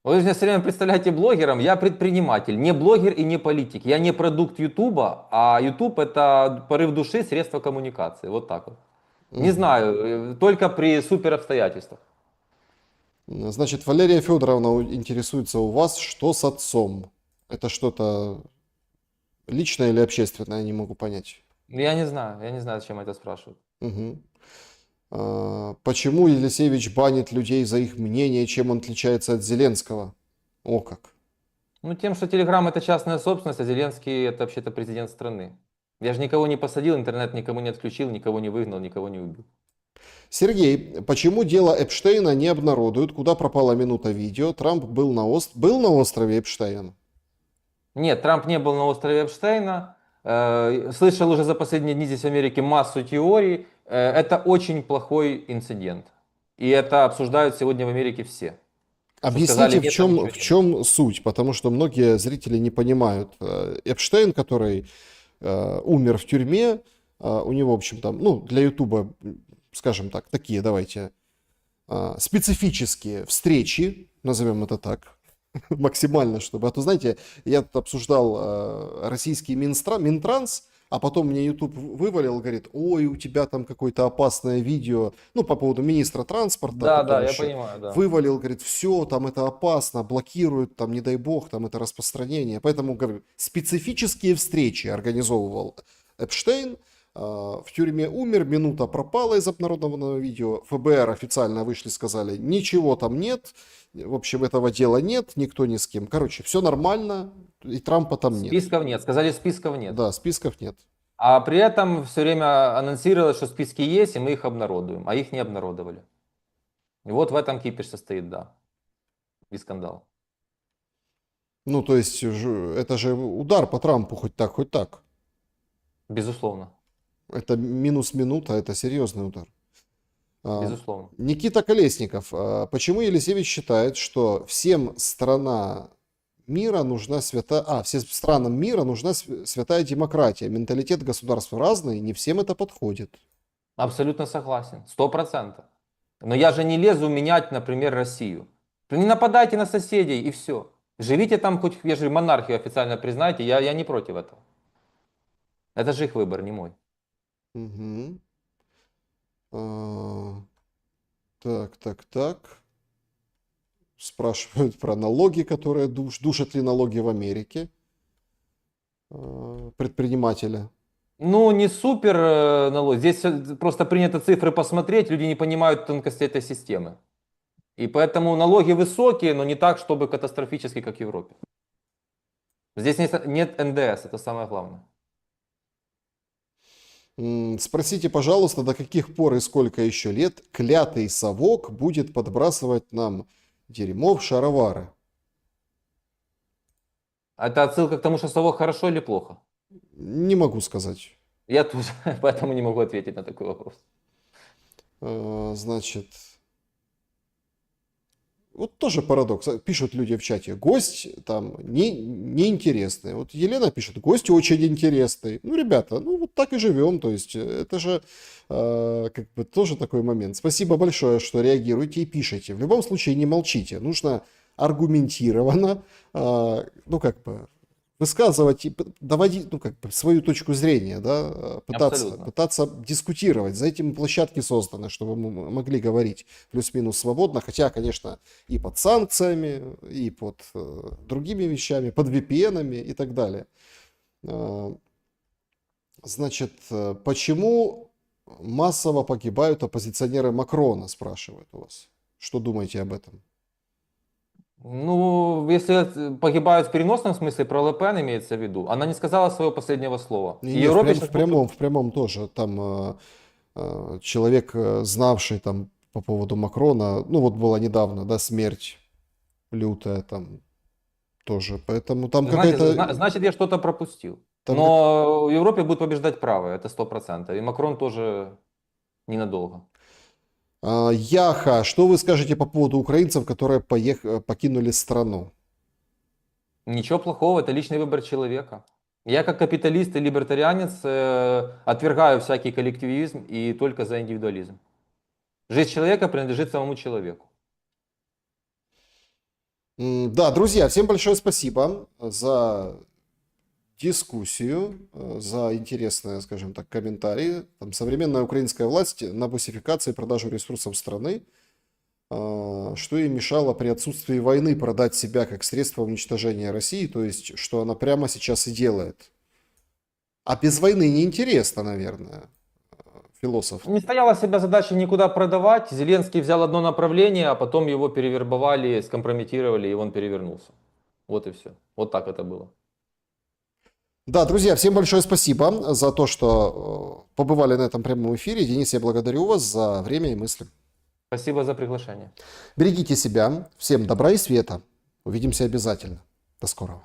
Вы меня все время представляете блогером, я предприниматель, не блогер и не политик. Я не продукт Ютуба, а Ютуб это порыв души, средство коммуникации. Вот так вот. Не Мгм. знаю, только при супер обстоятельствах. Значит, Валерия Федоровна интересуется у вас, что с отцом? Это что-то личное или общественное, не могу понять. Я не знаю, зачем это спрашивают. Мгм. Почему Елисевич банит людей за их мнение, чем он отличается от Зеленского? О как. Ну, тем, что Телеграм это частная собственность, а Зеленский это вообще-то президент страны. Я же никого не посадил, интернет никому не отключил, никого не выгнал, никого не убил. Сергей, почему дело Эпштейна не обнародуют? Куда пропала минута видео? Трамп был на острове Эпштейн? Нет, Трамп не был на острове Эпштейна. Слышал уже за последние дни здесь в Америке массу теорий. Это очень плохой инцидент. И это обсуждают сегодня в Америке все. Что сказали, Объясните, нет, там ничего в не было. чем суть, потому что многие зрители не понимают. Эпштейн, который умер в тюрьме, у него, в общем, там, ну, для Ютуба, скажем так, такие, давайте, специфические встречи, назовем это так, максимально, чтобы... А то, знаете, я тут обсуждал российский Минтранс, а потом мне YouTube вывалил, говорит, ой, у тебя там какое-то опасное видео, ну, по поводу министра транспорта, Да, потом да, я еще понимаю, да. вывалил, говорит, все, там это опасно, блокируют, там, не дай бог, там это распространение. Поэтому, говорю, специфические встречи организовывал Эпштейн, в тюрьме умер, минута пропала из обнародованного видео, ФБР официально вышли, сказали, ничего там нет, в общем, этого дела нет, никто ни с кем. Короче, все нормально, и Трампа там нет. Списков нет. Сказали, списков нет. Да, списков нет. А при этом все время анонсировалось, что списки есть, и мы их обнародуем. А их не обнародовали. И вот в этом кипиш состоит, да. И скандал. Ну, то есть, это же удар по Трампу хоть так, хоть так. Безусловно. Это минус минута, это серьезный удар. А, Безусловно. Никита Колесников. Почему Елисевич считает, что всем страна мира нужна всем странам мира нужна святая демократия? Менталитет государств разный, не всем это подходит. Абсолютно согласен. 100%. Но я же не лезу менять, например, Россию. Не нападайте на соседей и все. Живите там, хоть, если монархию официально признаете, я не против этого. Это же их выбор, не мой. Мгм. А, так. Спрашивают про налоги, которые душат ли налоги в Америке предпринимателя. Ну, не супер налог. Здесь просто принято цифры посмотреть, люди не понимают тонкости этой системы. И поэтому налоги высокие, но не так, чтобы катастрофически, как в Европе. Здесь нет НДС, это самое главное. Спросите, пожалуйста, до каких пор и сколько еще лет клятый совок будет подбрасывать нам дерьмо в шаровары? Это отсылка к тому, что совок хорошо или плохо? Не могу сказать. Я тоже, поэтому не могу ответить на такой вопрос. Значит, Вот тоже парадокс. Пишут люди в чате, гость там неинтересный. Вот Елена пишет, гость очень интересный. Ну, ребята, ну вот так и живем. То есть это же как бы тоже такой момент. Спасибо большое, что реагируете и пишете. В любом случае не молчите. Нужно аргументированно, ну как бы высказывать и доводить, ну, как бы, свою точку зрения, да, Абсолютно. пытаться дискутировать. За этим площадки созданы, чтобы мы могли говорить плюс-минус свободно, хотя, конечно, и под санкциями, и под другими вещами, под VPN-ами и так далее. Значит, почему массово погибают оппозиционеры Макрона, спрашивают у вас. Что думаете об этом? Ну, если погибают в переносном смысле, про Ле Пен имеется в виду, она не сказала своего последнего слова. И Не, Европе сейчас в прямом тоже. Там человек, знавший там по поводу Макрона, ну вот была недавно, да, смерть лютая там тоже. Поэтому там Знаете, какая-то... значит, я что-то пропустил. Там Но в Европе будет побеждать правое, это 100%. И Макрон тоже ненадолго. Яха, что вы скажете по поводу украинцев, которые покинули страну? Ничего плохого, это личный выбор человека. Я как капиталист и либертарианец отвергаю всякий коллективизм и только за индивидуализм. Жизнь человека принадлежит самому человеку. Да, друзья, всем большое спасибо за дискуссию, за интересные, скажем так, комментарии. Там, современная украинская власть на бусификации и продажу ресурсов страны, что ей мешало при отсутствии войны продать себя как средство уничтожения России, то есть, что она прямо сейчас и делает. А без войны неинтересно, наверное, философ. Не стояла себя задача никуда продавать. Зеленский взял одно направление, а потом его перевербовали, скомпрометировали, и он перевернулся. Вот и все. Вот так это было. Да, друзья, всем большое спасибо за то, что побывали на этом прямом эфире. Денис, я благодарю вас за время и мысли. Спасибо за приглашение. Берегите себя. Всем добра и света. Увидимся обязательно. До скорого.